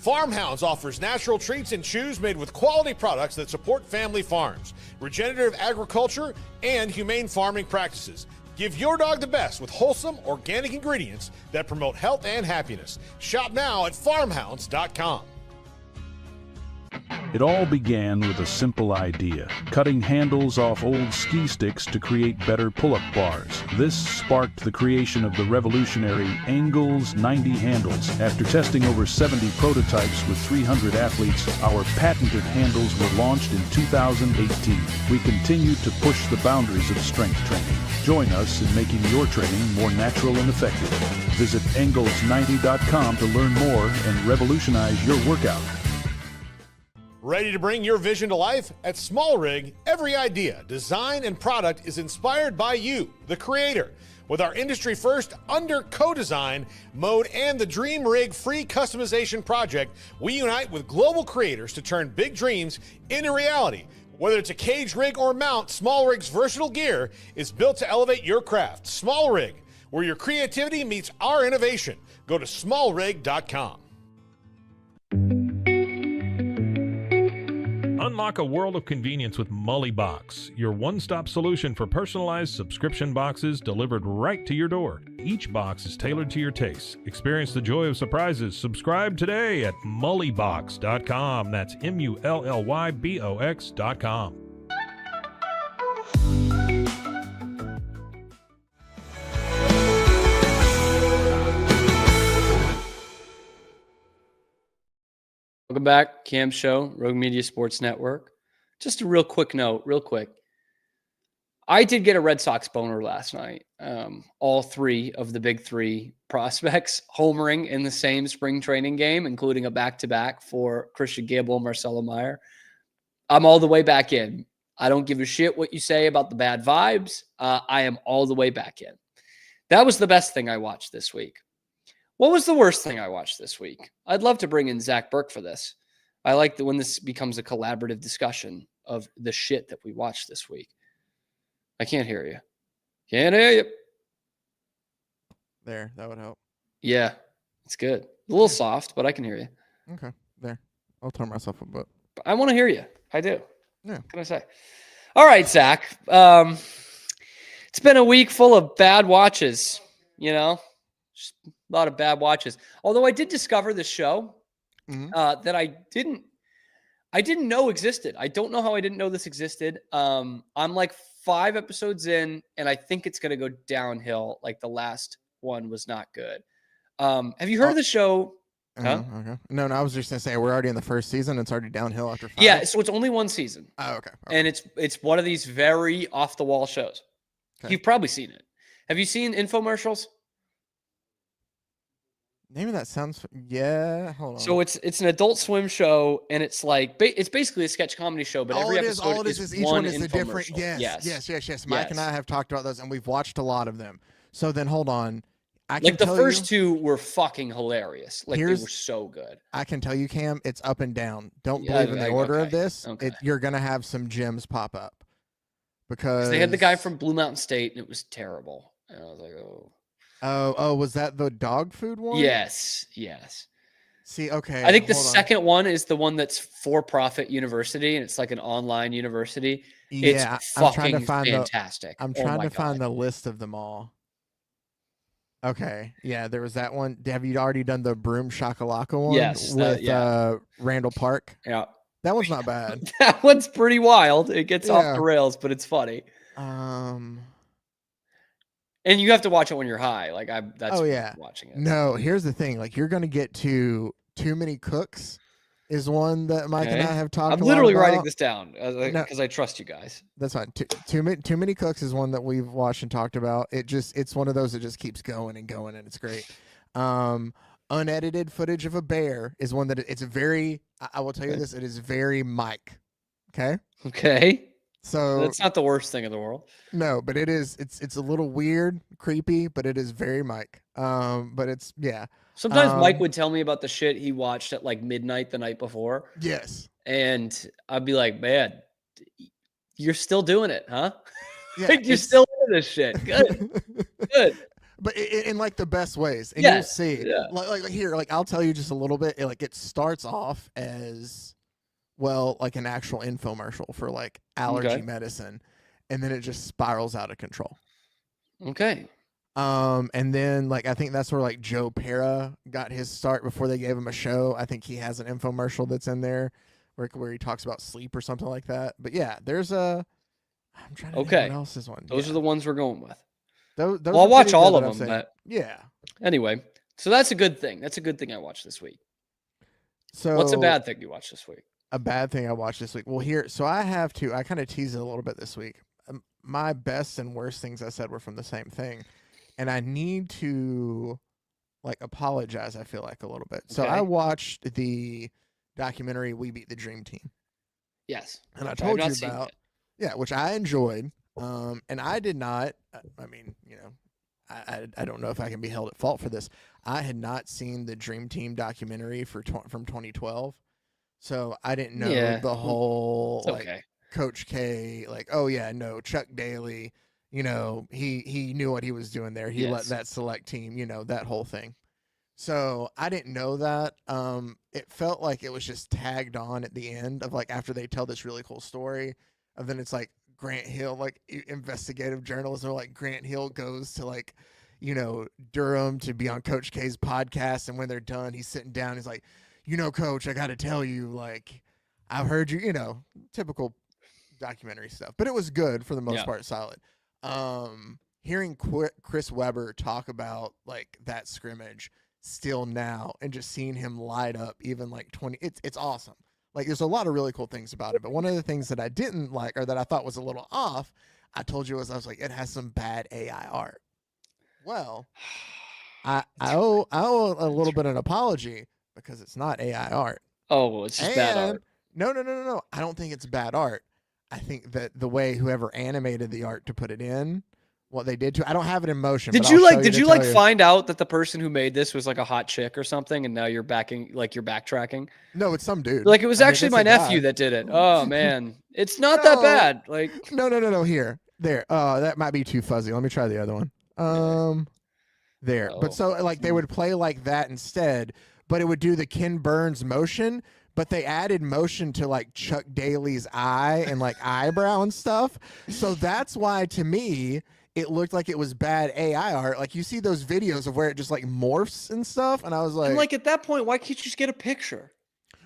[SPEAKER 2] Farmhounds offers natural treats and chews made with quality products that support family farms, regenerative agriculture, and humane farming practices. Give your dog the best with wholesome, organic ingredients that promote health and happiness. Shop now at farmhounds.com.
[SPEAKER 12] It all began with a simple idea, cutting handles off old ski sticks to create better pull-up bars. This sparked the creation of the revolutionary Engels 90 handles. After testing over 70 prototypes with 300 athletes, our patented handles were launched in 2018. We continue to push the boundaries of strength training. Join us in making your training more natural and effective. Visit Engels90.com to learn more and revolutionize your workout.
[SPEAKER 2] Ready to bring your vision to life? At Small Rig, every idea, design, and product is inspired by you, the creator. With our industry-first under co-design mode and the Dream Rig free customization project, we unite with global creators to turn big dreams into reality. Whether it's a cage rig or mount, Small Rig's versatile gear is built to elevate your craft. Small Rig, where your creativity meets our innovation. Go to smallrig.com.
[SPEAKER 1] Unlock a world of convenience with Mully Box, your one-stop solution for personalized subscription boxes delivered right to your door. Each box is tailored to your tastes. Experience the joy of surprises. Subscribe today at mullybox.com. That's MULLYBOX.com.
[SPEAKER 3] Welcome back, Cam Show, Rogue Media Sports Network. Just a real quick note, I did get a Red Sox boner last night. All three of the big three prospects homering in the same spring training game, including a back-to-back for Christian Gable and Marcelo Meyer. I'm all the way back in. I don't give a shit what you say about the bad vibes. I am all the way back in. That was the best thing I watched this week. What was the worst thing I watched this week? I'd love to bring in Zach Burke for this. I like that when this becomes a collaborative discussion of the shit that we watched this week. I can't hear you. Can't hear you.
[SPEAKER 13] There, that would help.
[SPEAKER 3] Yeah, it's good. A little soft, but I can hear you.
[SPEAKER 13] Okay, there. I'll turn myself up. But
[SPEAKER 3] I want to hear you. I do.
[SPEAKER 13] Yeah.
[SPEAKER 3] What can I say? All right, Zach. It's been a week full of bad watches, just a lot of bad watches. Although I did discover this show that I didn't know existed. I don't know how I didn't know this existed. I'm like 5 episodes in, and I think it's going to go downhill. Like the last one was not good. Have you heard of the show? Huh?
[SPEAKER 13] Okay. No, I was just going to say we're already in the first season. It's already downhill after 5.
[SPEAKER 3] Yeah, so it's only one season.
[SPEAKER 13] Oh, okay.
[SPEAKER 3] And it's one of these very off the wall shows. Okay. You've probably seen it. Have you seen infomercials?
[SPEAKER 13] Name of that sounds. Yeah, hold on.
[SPEAKER 3] So it's an Adult Swim show, and it's like it's basically a sketch comedy show, but every episode is
[SPEAKER 13] each one is a different.
[SPEAKER 3] Yes.
[SPEAKER 13] Mike and I have talked about those, and we've watched a lot of them. So then, hold on.
[SPEAKER 3] Like the first 2 were fucking hilarious. Like they were so good.
[SPEAKER 13] I can tell you, Cam, it's up and down. Don't believe in the order of this.
[SPEAKER 3] Okay.
[SPEAKER 13] You're gonna have some gems pop up because
[SPEAKER 3] they had the guy from Blue Mountain State, and it was terrible. And I was like, oh.
[SPEAKER 13] Oh, was that the dog food one?
[SPEAKER 3] Yes.
[SPEAKER 13] See, okay.
[SPEAKER 3] I think the second one is the one that's for-profit university, and it's like an online university.
[SPEAKER 13] Yeah,
[SPEAKER 3] it's fucking fantastic.
[SPEAKER 13] I'm trying to find the list of them all. Okay, yeah, there was that one. Have you already done the Broom Shakalaka one?
[SPEAKER 3] Yes,
[SPEAKER 13] with Randall Park.
[SPEAKER 3] Yeah,
[SPEAKER 13] that one's not bad.
[SPEAKER 3] That one's pretty wild. It gets off the rails, but it's funny. And you have to watch it when you're high. Like that's watching it.
[SPEAKER 13] No, here's the thing. Like you're gonna get to Too Many Cooks is one that Mike and I have talked about.
[SPEAKER 3] I'm literally writing this down because I trust you guys.
[SPEAKER 13] That's fine. Too Many Cooks is one that we've watched and talked about. It's one of those that just keeps going and going, and it's great. Unedited footage of a bear is one that it's very. I will tell you this. It is very Mike.
[SPEAKER 3] Okay.
[SPEAKER 13] So
[SPEAKER 3] that's not the worst thing in the world.
[SPEAKER 13] No, but it is. It's a little weird, creepy, but it is very Mike. But it's
[SPEAKER 3] Sometimes Mike would tell me about the shit he watched at like midnight the night before.
[SPEAKER 13] Yes.
[SPEAKER 3] And I'd be like, man, you're still doing it, huh?
[SPEAKER 13] Yeah,
[SPEAKER 3] like you're still into this shit. Good. Good.
[SPEAKER 13] But in like the best ways. And you'll see.
[SPEAKER 3] Yeah.
[SPEAKER 13] Like here, like I'll tell you just a little bit. It starts off as like an actual infomercial for like allergy medicine, and then it just spirals out of control.
[SPEAKER 3] Okay.
[SPEAKER 13] And then like I think that's where like Joe Pera got his start before they gave him a show. I think he has an infomercial that's in there where he talks about sleep or something like that. But yeah, there's I'm trying to think what else is one.
[SPEAKER 3] Those are the ones we're going with.
[SPEAKER 13] Those
[SPEAKER 3] I'll watch all of them. But
[SPEAKER 13] yeah.
[SPEAKER 3] Anyway, so that's a good thing. That's a good thing I watched this week.
[SPEAKER 13] So
[SPEAKER 3] what's a bad thing you watched this week?
[SPEAKER 13] A bad thing I watched this week. Well, so I have to. I kind of teased it a little bit this week. My best and worst things I said were from the same thing, and I need to like apologize. I feel like a little bit. So I watched the documentary "We Beat the Dream Team."
[SPEAKER 3] Yes,
[SPEAKER 13] and I told you about which I enjoyed. And I did not. I mean, I don't know if I can be held at fault for this. I had not seen the Dream Team documentary from 2012. So I didn't know the whole Coach K, Chuck Daly, he knew what he was doing there. He let that select team, that whole thing. So I didn't know that. It felt like it was just tagged on at the end of like after they tell this really cool story, and then it's like Grant Hill, like investigative journalism, like Grant Hill goes to like, Durham to be on Coach K's podcast, and when they're done, he's sitting down, he's like, Coach, I got to tell you, like, I've heard you, typical documentary stuff. But it was good for the most part, solid. Hearing Chris Webber talk about, like, that scrimmage still now and just seeing him light up even, like, 20, it's awesome. Like, there's a lot of really cool things about it. But one of the things that I didn't like or that I thought was a little off, I told you I was like, it has some bad AI art. Well, I owe a little bit of an apology. Because it's not AI art.
[SPEAKER 3] Oh, it's just bad art.
[SPEAKER 13] No. I don't think it's bad art. I think that the way whoever animated the art to put it in what they did to. I don't have it in motion.
[SPEAKER 3] Did
[SPEAKER 13] but
[SPEAKER 3] you
[SPEAKER 13] I'll show
[SPEAKER 3] did
[SPEAKER 13] to
[SPEAKER 3] you
[SPEAKER 13] tell
[SPEAKER 3] like find out that the person who made this was like a hot chick or something, and now you're backtracking?
[SPEAKER 13] No, it's some dude.
[SPEAKER 3] Like it was actually
[SPEAKER 13] it's
[SPEAKER 3] my
[SPEAKER 13] a
[SPEAKER 3] nephew
[SPEAKER 13] guy.
[SPEAKER 3] that did it. Oh man, it's not that bad. Like
[SPEAKER 13] no. Here, there. That might be too fuzzy. Let me try the other one. There. But so like they would play like that instead, but it would do the Ken Burns motion. But they added motion to like Chuck Daly's eye and like eyebrow and stuff. So that's why to me it looked like it was bad AI art. Like you see those videos of where it just like morphs and stuff, and I was like,
[SPEAKER 3] and like at that point, why can't you just get a picture?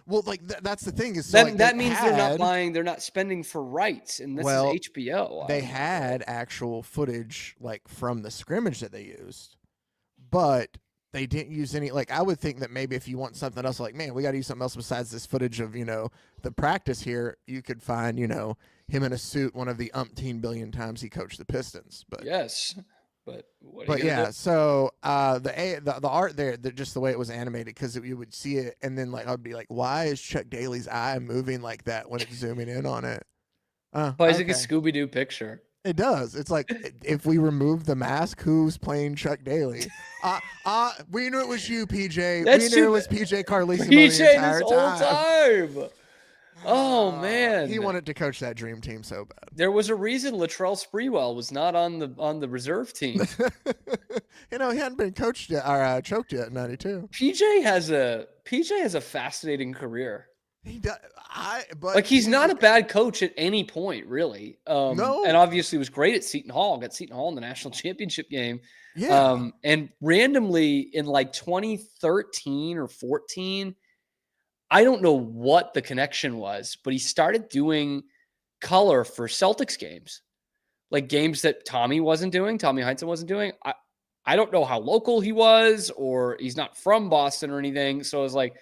[SPEAKER 13] Well, like that's the thing is so, like,
[SPEAKER 3] that means they're not buying, they're not spending for rights, and this is HBO.
[SPEAKER 13] They had actual footage like from the scrimmage that they used, but they didn't use any. Like I would think that maybe if you want something else, like man, we got to use something else besides this footage of the practice here. You could find him in a suit one of the umpteen billion times he coached the Pistons. But
[SPEAKER 3] yes, but
[SPEAKER 13] do? So the art there, just the way it was animated, because you would see it, and then like I'd be like, why is Chuck Daly's eye moving like that when it's zooming in on it?
[SPEAKER 3] Why is it a Scooby Doo picture?
[SPEAKER 13] It does. It's like if we remove the mask, who's playing Chuck Daly? We knew it was you, PJ. We knew it was PJ Carlesimo the entire
[SPEAKER 3] this whole time. Oh man,
[SPEAKER 13] he wanted to coach that dream team so bad.
[SPEAKER 3] There was a reason Latrell Sprewell was not on the reserve team.
[SPEAKER 13] He hadn't been coached yet or choked yet in '92.
[SPEAKER 3] PJ has a fascinating career.
[SPEAKER 13] He does.
[SPEAKER 3] But he's not a bad coach at any point, really.
[SPEAKER 13] No,
[SPEAKER 3] and obviously was great at Seton Hall. Got Seton Hall in the national championship game.
[SPEAKER 13] Yeah.
[SPEAKER 3] And randomly in like 2013 or 14, I don't know what the connection was, but he started doing color for Celtics games, like games that Tommy Heinsohn wasn't doing. I don't know how local he was, or he's not from Boston or anything. So I was like,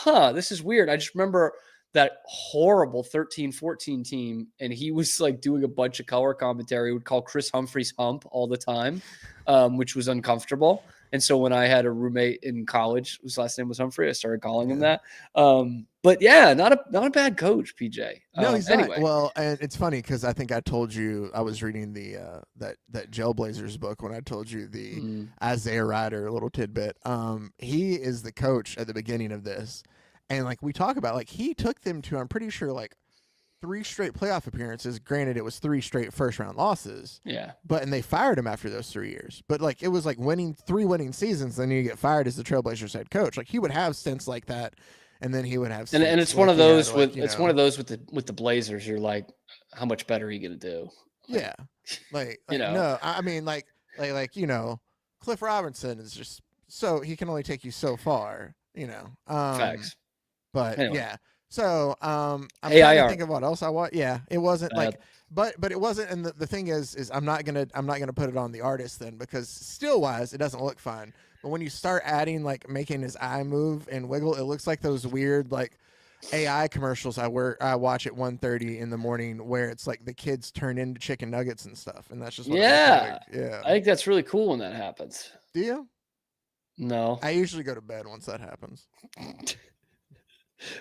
[SPEAKER 3] this is weird. I just remember that horrible 13-14 team, and he was like doing a bunch of color commentary. He would call Chris Humphries Hump all the time, which was uncomfortable. And so when I had a roommate in college whose last name was Humphrey, I started calling him that. But yeah, not a bad coach, PJ.
[SPEAKER 13] No, he's
[SPEAKER 3] anyway.
[SPEAKER 13] not. Well, and it's funny because I think I told you I was reading the that Jailblazers book when I told you the Isaiah Ryder little tidbit. He is the coach at the beginning of this, and like we talk about, like he took them to, I'm pretty sure, like 3 straight playoff appearances. Granted, it was 3 straight first round losses.
[SPEAKER 3] Yeah.
[SPEAKER 13] And they fired him after those 3 years. But like it was like 3 winning seasons, then you get fired as the Trailblazers head coach. Like he would have stints like that, and then he would have.
[SPEAKER 3] And it's one of those with one of those with the Blazers. You're like, how much better are you gonna do?
[SPEAKER 13] Yeah. Like no, I mean like Cliff Robinson is just so he can only take you so far.
[SPEAKER 3] Facts.
[SPEAKER 13] But
[SPEAKER 3] anyway.
[SPEAKER 13] yeah. So I'm trying to think of what else I want. Yeah, it wasn't like, but it wasn't. And the thing is I'm not gonna put it on the artist then, because still wise it doesn't look fine. But when you start adding like making his eye move and wiggle, it looks like those weird like AI commercials I watch at 1:30 in the morning where it's like the kids turn into chicken nuggets and stuff, and that's just what
[SPEAKER 3] yeah.
[SPEAKER 13] Yeah.
[SPEAKER 3] I think that's really cool when that happens.
[SPEAKER 13] Do you?
[SPEAKER 3] No.
[SPEAKER 13] I usually go to bed once that happens.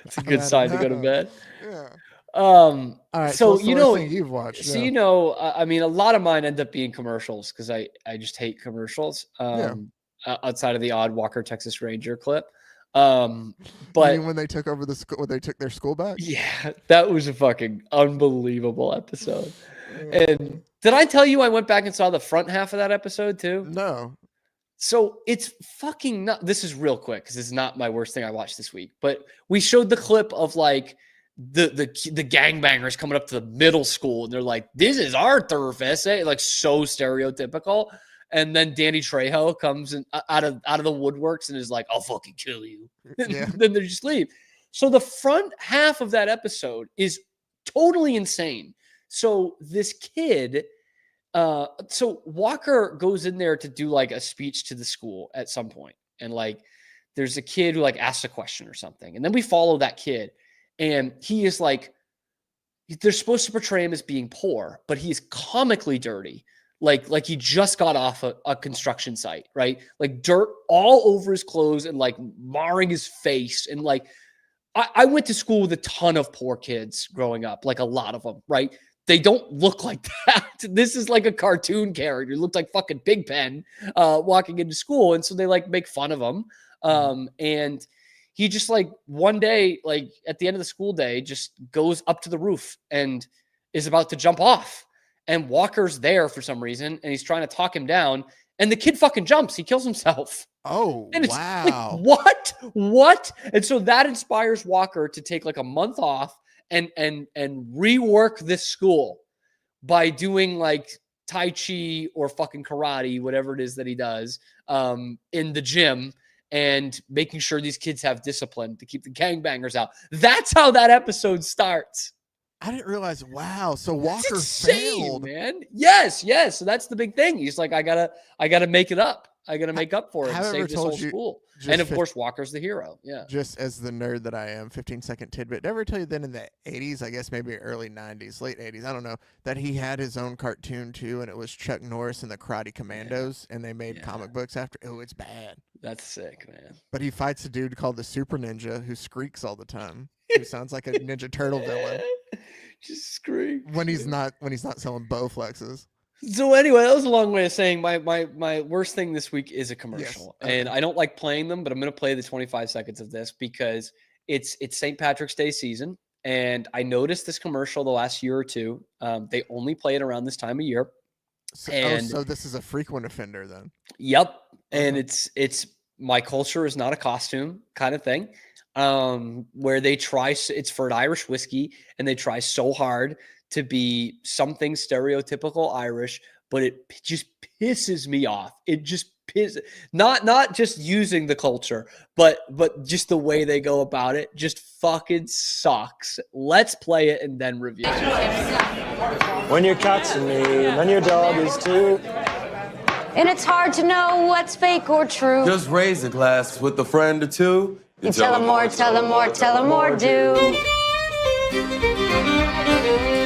[SPEAKER 3] It's a good sign to go to bed.
[SPEAKER 13] Yeah.
[SPEAKER 3] All
[SPEAKER 13] right.
[SPEAKER 3] So
[SPEAKER 13] you've watched.
[SPEAKER 3] So I mean, a lot of mine end up being commercials because I just hate commercials. Outside of the odd Walker Texas Ranger clip. But
[SPEAKER 13] when they took over the school, when they took their school back.
[SPEAKER 3] Yeah, that was a fucking unbelievable episode. And did I tell you I went back and saw the front half of that episode too?
[SPEAKER 13] No.
[SPEAKER 3] So it's fucking not. This is real quick because it's not my worst thing I watched this week. But we showed the clip of like the gangbangers coming up to the middle school, and they're like, "This is our turf essay," like so stereotypical. And then Danny Trejo comes in, out of the woodworks and is like, "I'll fucking kill you."
[SPEAKER 13] Yeah.
[SPEAKER 3] Then they just leave. So the front half of that episode is totally insane. So this kid. So Walker goes in there to do like a speech to the school at some point. And like, there's a kid who like asks a question or something. And then we follow that kid, and he is like, they're supposed to portray him as being poor, but he's comically dirty. Like he just got off a construction site, right? Like dirt all over his clothes and like marring his face. And like, I went to school with a ton of poor kids growing up, like a lot of them, right? they don't look like that. This is like a cartoon character. It looked like fucking Big Ben walking into school. And so they like make fun of him. And he just like one day, like at the end of the school day, just goes up to the roof and is about to jump off. And Walker's there for some reason. And he's trying to talk him down. And the kid fucking jumps. He kills himself.
[SPEAKER 13] Oh,
[SPEAKER 3] and it's
[SPEAKER 13] wow.
[SPEAKER 3] Like, what? And so that inspires Walker to take like a month off and rework this school by doing like Tai Chi or fucking karate, whatever it is that he does, in the gym and making sure these kids have discipline to keep the gangbangers out. That's how that episode starts.
[SPEAKER 13] I didn't realize. Wow. So Walker
[SPEAKER 3] insane,
[SPEAKER 13] failed,
[SPEAKER 3] man. Yes. So that's the big thing. He's like, I gotta make it up. I got to make up for it and save this whole school. And of course, Walker's the hero. Yeah.
[SPEAKER 13] Just as the nerd that I am, 15-second tidbit. Did I ever tell you then in the 80s, I guess maybe early 90s, late 80s, I don't know, that he had his own cartoon too, and it was Chuck Norris and the Karate Commandos, and they made comic books after. Oh, it's bad.
[SPEAKER 3] That's sick, man.
[SPEAKER 13] But he fights a dude called the Super Ninja who squeaks all the time. Who sounds like a Ninja Turtle villain.
[SPEAKER 3] Just squeak.
[SPEAKER 13] When he's not selling Bowflexes.
[SPEAKER 3] So anyway, that was a long way of saying my worst thing this week is a commercial.
[SPEAKER 13] Yes. Okay.
[SPEAKER 3] And I don't like playing them, but I'm going to play the 25 seconds of this because it's St. Patrick's Day season. And I noticed this commercial the last year or two. They only play it around this time of year.
[SPEAKER 13] So this is a frequent offender then.
[SPEAKER 3] Yep. And it's my culture is not a costume kind of thing. Where they try, it's for an Irish whiskey and they try so hard to be something stereotypical Irish, but it just pisses me off. It just pisses, not just using the culture, but just the way they go about it just fucking sucks. Let's play it and then review it.
[SPEAKER 14] When your cat's me, then your dog is too.
[SPEAKER 15] And it's hard to know what's fake or true.
[SPEAKER 16] Just raise a glass with a friend or two.
[SPEAKER 15] You tell them more, tell them more, tell them more, do.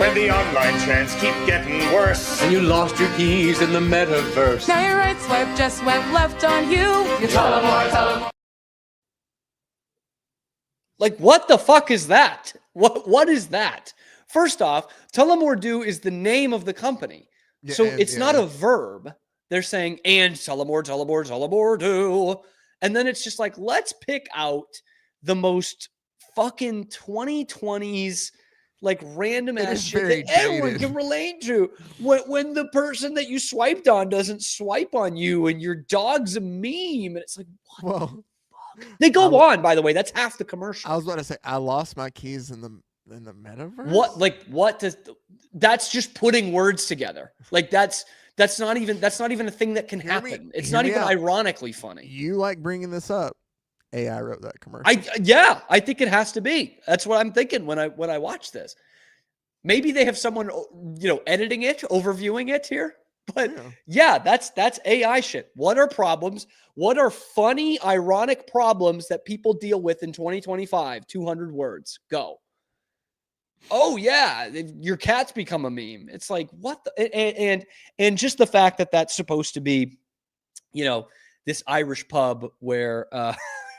[SPEAKER 17] When the online trends keep getting worse,
[SPEAKER 18] and you lost your keys in the metaverse.
[SPEAKER 19] Now your right swipe just went left on you.
[SPEAKER 18] You tell them more, tell them more.
[SPEAKER 3] Like, what the fuck is that? What is that? First off, Tullamore Do is the name of the company. Yeah, so it's not a verb. They're saying, and Tullamore Do. And then it's just like, let's pick out the most fucking 2020s like random ass shit that everyone can relate to. When the person that you swiped on doesn't swipe on you and your dog's a meme. And it's like, what the fuck? They go on, by the way. That's half the commercial.
[SPEAKER 13] I was about to say, I lost my keys in the metaverse.
[SPEAKER 3] What does that's just putting words together. Like that's not even a thing that can happen. It's not even ironically funny.
[SPEAKER 13] You like bringing this up. AI wrote that commercial.
[SPEAKER 3] I think it has to be. That's what I'm thinking when I watch this. Maybe they have someone, editing it, overviewing it here. But yeah, that's AI shit. What are problems? What are funny, ironic problems that people deal with in 2025? 200 words. Go. Oh yeah, your cat's become a meme. It's like, what the, and just the fact that that's supposed to be, this Irish pub where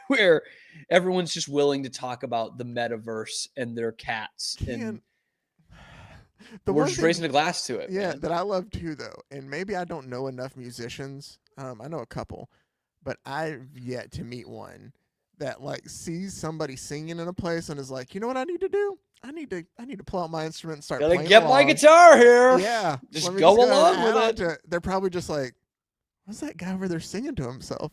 [SPEAKER 3] where everyone's just willing to talk about the metaverse and their cats. And we're just raising a glass to it.
[SPEAKER 13] Yeah,
[SPEAKER 3] man.
[SPEAKER 13] That I love too, though. And maybe I don't know enough musicians. I know a couple, but I've yet to meet one that like sees somebody singing in a place and is like, you know what I need to do? I need to pull out my instrument and start playing.
[SPEAKER 3] Get my guitar here.
[SPEAKER 13] Yeah.
[SPEAKER 3] Just go along with it.
[SPEAKER 13] They're probably just like, what's that guy over there singing to himself?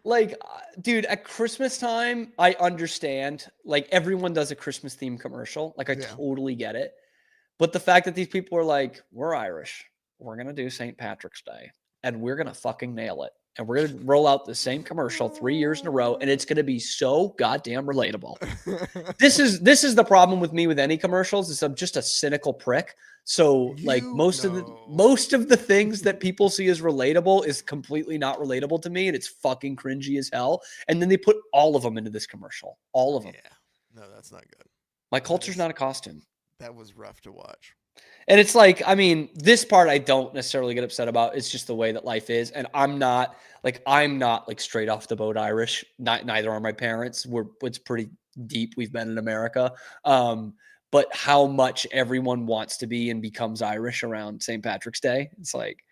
[SPEAKER 3] Like, dude, at Christmas time, I understand. Like, everyone does a Christmas themed commercial. Like, I totally get it. But the fact that these people are like, we're Irish. We're going to do St. Patrick's Day. And we're going to fucking nail it. And we're going to roll out the same commercial 3 years in a row. And it's going to be so goddamn relatable. This is the problem with me with any commercials is I'm just a cynical prick. So like most of the things that people see as relatable is completely not relatable to me. And it's fucking cringy as hell. And then they put all of them into this commercial. All of them.
[SPEAKER 13] Yeah. No, that's not good.
[SPEAKER 3] My culture's not a costume.
[SPEAKER 13] That was rough to watch.
[SPEAKER 3] And it's like, I mean, this part I don't necessarily get upset about. It's just the way that life is. And I'm not like straight off the boat Irish. Neither are my parents. It's pretty deep. We've been in America. but how much everyone wants to be and becomes Irish around St. Patrick's Day. It's like,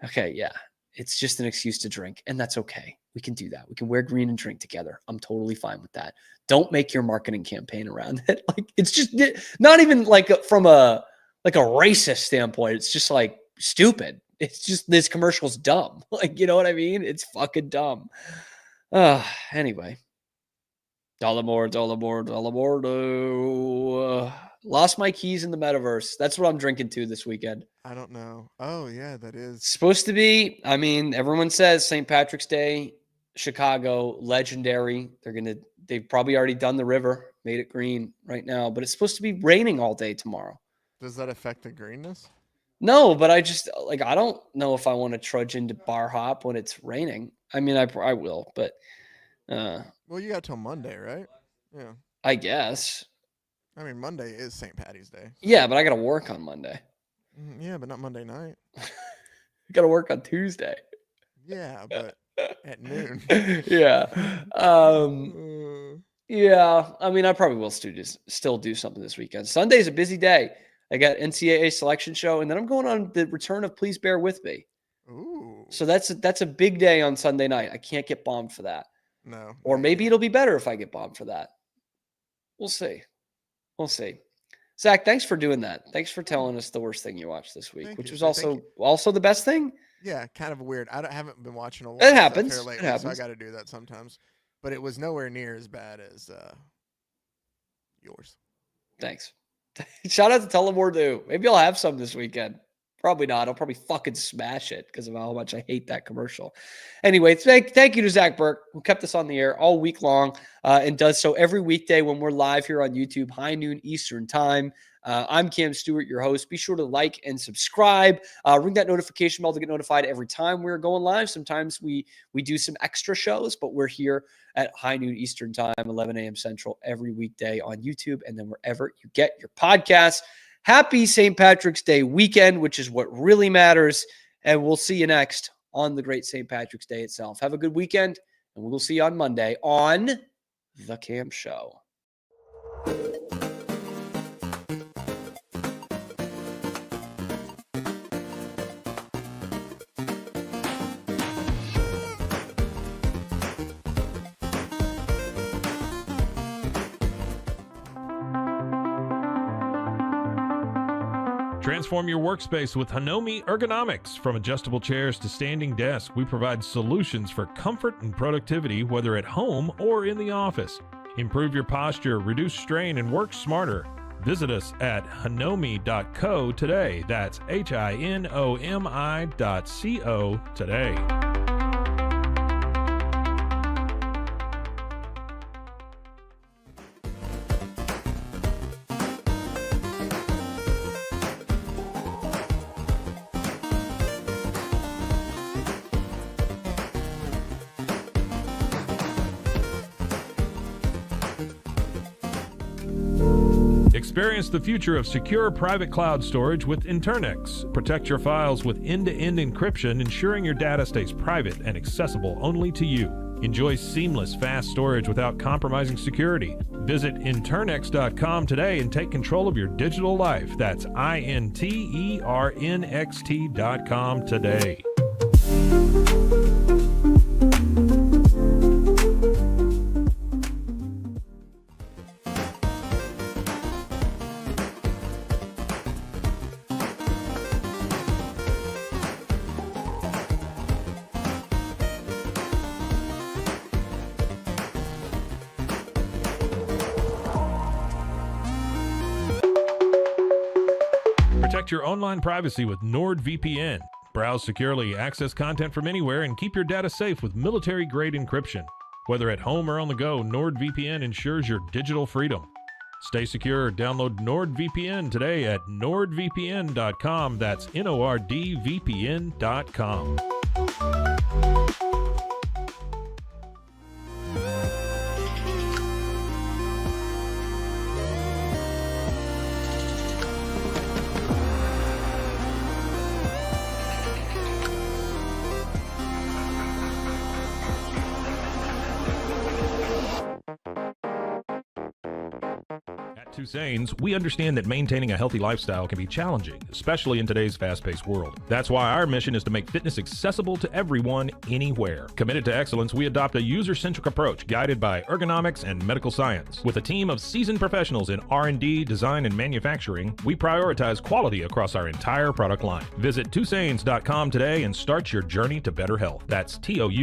[SPEAKER 3] okay, yeah, it's just an excuse to drink, and that's okay. We can do that. We can wear green and drink together. I'm totally fine with that. Don't make your marketing campaign around it. Like, it's just not even like from a racist standpoint. It's just like stupid. It's just, this commercial's dumb. Like, you know what I mean? It's fucking dumb. Anyway. Dollamore. Lost my keys in the metaverse. That's what I'm drinking to this weekend.
[SPEAKER 13] I don't know. Oh, yeah, that is.
[SPEAKER 3] Supposed to be, I mean, everyone says St. Patrick's Day, Chicago, legendary. They've probably already done the river, made it green right now, but it's supposed to be raining all day tomorrow.
[SPEAKER 13] Does that affect the greenness?
[SPEAKER 3] No, but I just, like, I don't know if I want to trudge into bar hop when it's raining. I mean, I will, but.
[SPEAKER 13] Well, you got till Monday, right? Yeah.
[SPEAKER 3] I guess.
[SPEAKER 13] I mean, Monday is St. Patty's Day.
[SPEAKER 3] Yeah, but I got to work on Monday.
[SPEAKER 13] Yeah, but not Monday night.
[SPEAKER 3] I got to work on Tuesday.
[SPEAKER 13] Yeah, but at noon.
[SPEAKER 3] Yeah. Yeah. I mean, I probably will still do something this weekend. Sunday's a busy day. I got NCAA selection show, and then I'm going on the return of Please Bear With Me.
[SPEAKER 13] Ooh.
[SPEAKER 3] So that's a big day on Sunday night. I can't get bombed for that.
[SPEAKER 13] No.
[SPEAKER 3] Or maybe it'll be better if I get bombed for that. We'll see. Zach, thanks for doing that. Thanks for telling us the worst thing you watched this week, which was also the best thing.
[SPEAKER 13] Yeah, kind of weird. I haven't been watching a lot.
[SPEAKER 3] It happens.
[SPEAKER 13] Lately,
[SPEAKER 3] it happens.
[SPEAKER 13] So I got to do that sometimes. But it was nowhere near as bad as yours.
[SPEAKER 3] Thanks. Shout out to Tullamore Dew. Maybe I'll have some this weekend. Probably not. I'll probably fucking smash it because of how much I hate that commercial. Anyway, thank you to Zach Burke, who kept us on the air all week long and does so every weekday when we're live here on YouTube, high noon Eastern time. I'm Cam Stewart, your host. Be sure to like and subscribe. Ring that notification bell to get notified every time we're going live. Sometimes we do some extra shows, but we're here at high noon Eastern time, 11 a.m. Central every weekday on YouTube and then wherever you get your podcasts. Happy St. Patrick's Day weekend, which is what really matters. And we'll see you next on the great St. Patrick's Day itself. Have a good weekend, and we'll see you on Monday on The Cam Show.
[SPEAKER 1] Transform your workspace with Hanomi Ergonomics. From adjustable chairs to standing desks, we provide solutions for comfort and productivity, whether at home or in the office. Improve your posture, reduce strain, and work smarter. Visit us at hanomi.co today. That's HINOMI.co today. Experience the future of secure private cloud storage with Internex. Protect your files with end-to-end encryption, ensuring your data stays private and accessible only to you. Enjoy seamless, fast storage without compromising security. Visit Internex.com today and take control of your digital life. That's INTERNXT.com today. Protect your online privacy with NordVPN. Browse securely, access content from anywhere, and keep your data safe with military-grade encryption. Whether at home or on the go, NordVPN ensures your digital freedom. Stay secure. Download NordVPN today at nordvpn.com. That's NORDVPN.com. Tusains, we understand that maintaining a healthy lifestyle can be challenging, especially in today's fast-paced world. That's why our mission is to make fitness accessible to everyone, anywhere. Committed to excellence, we adopt a user-centric approach guided by ergonomics and medical science. With a team of seasoned professionals in R&D, design, and manufacturing, we prioritize quality across our entire product line. Visit Tusains.com today and start your journey to better health. That's TOUSAINS.com.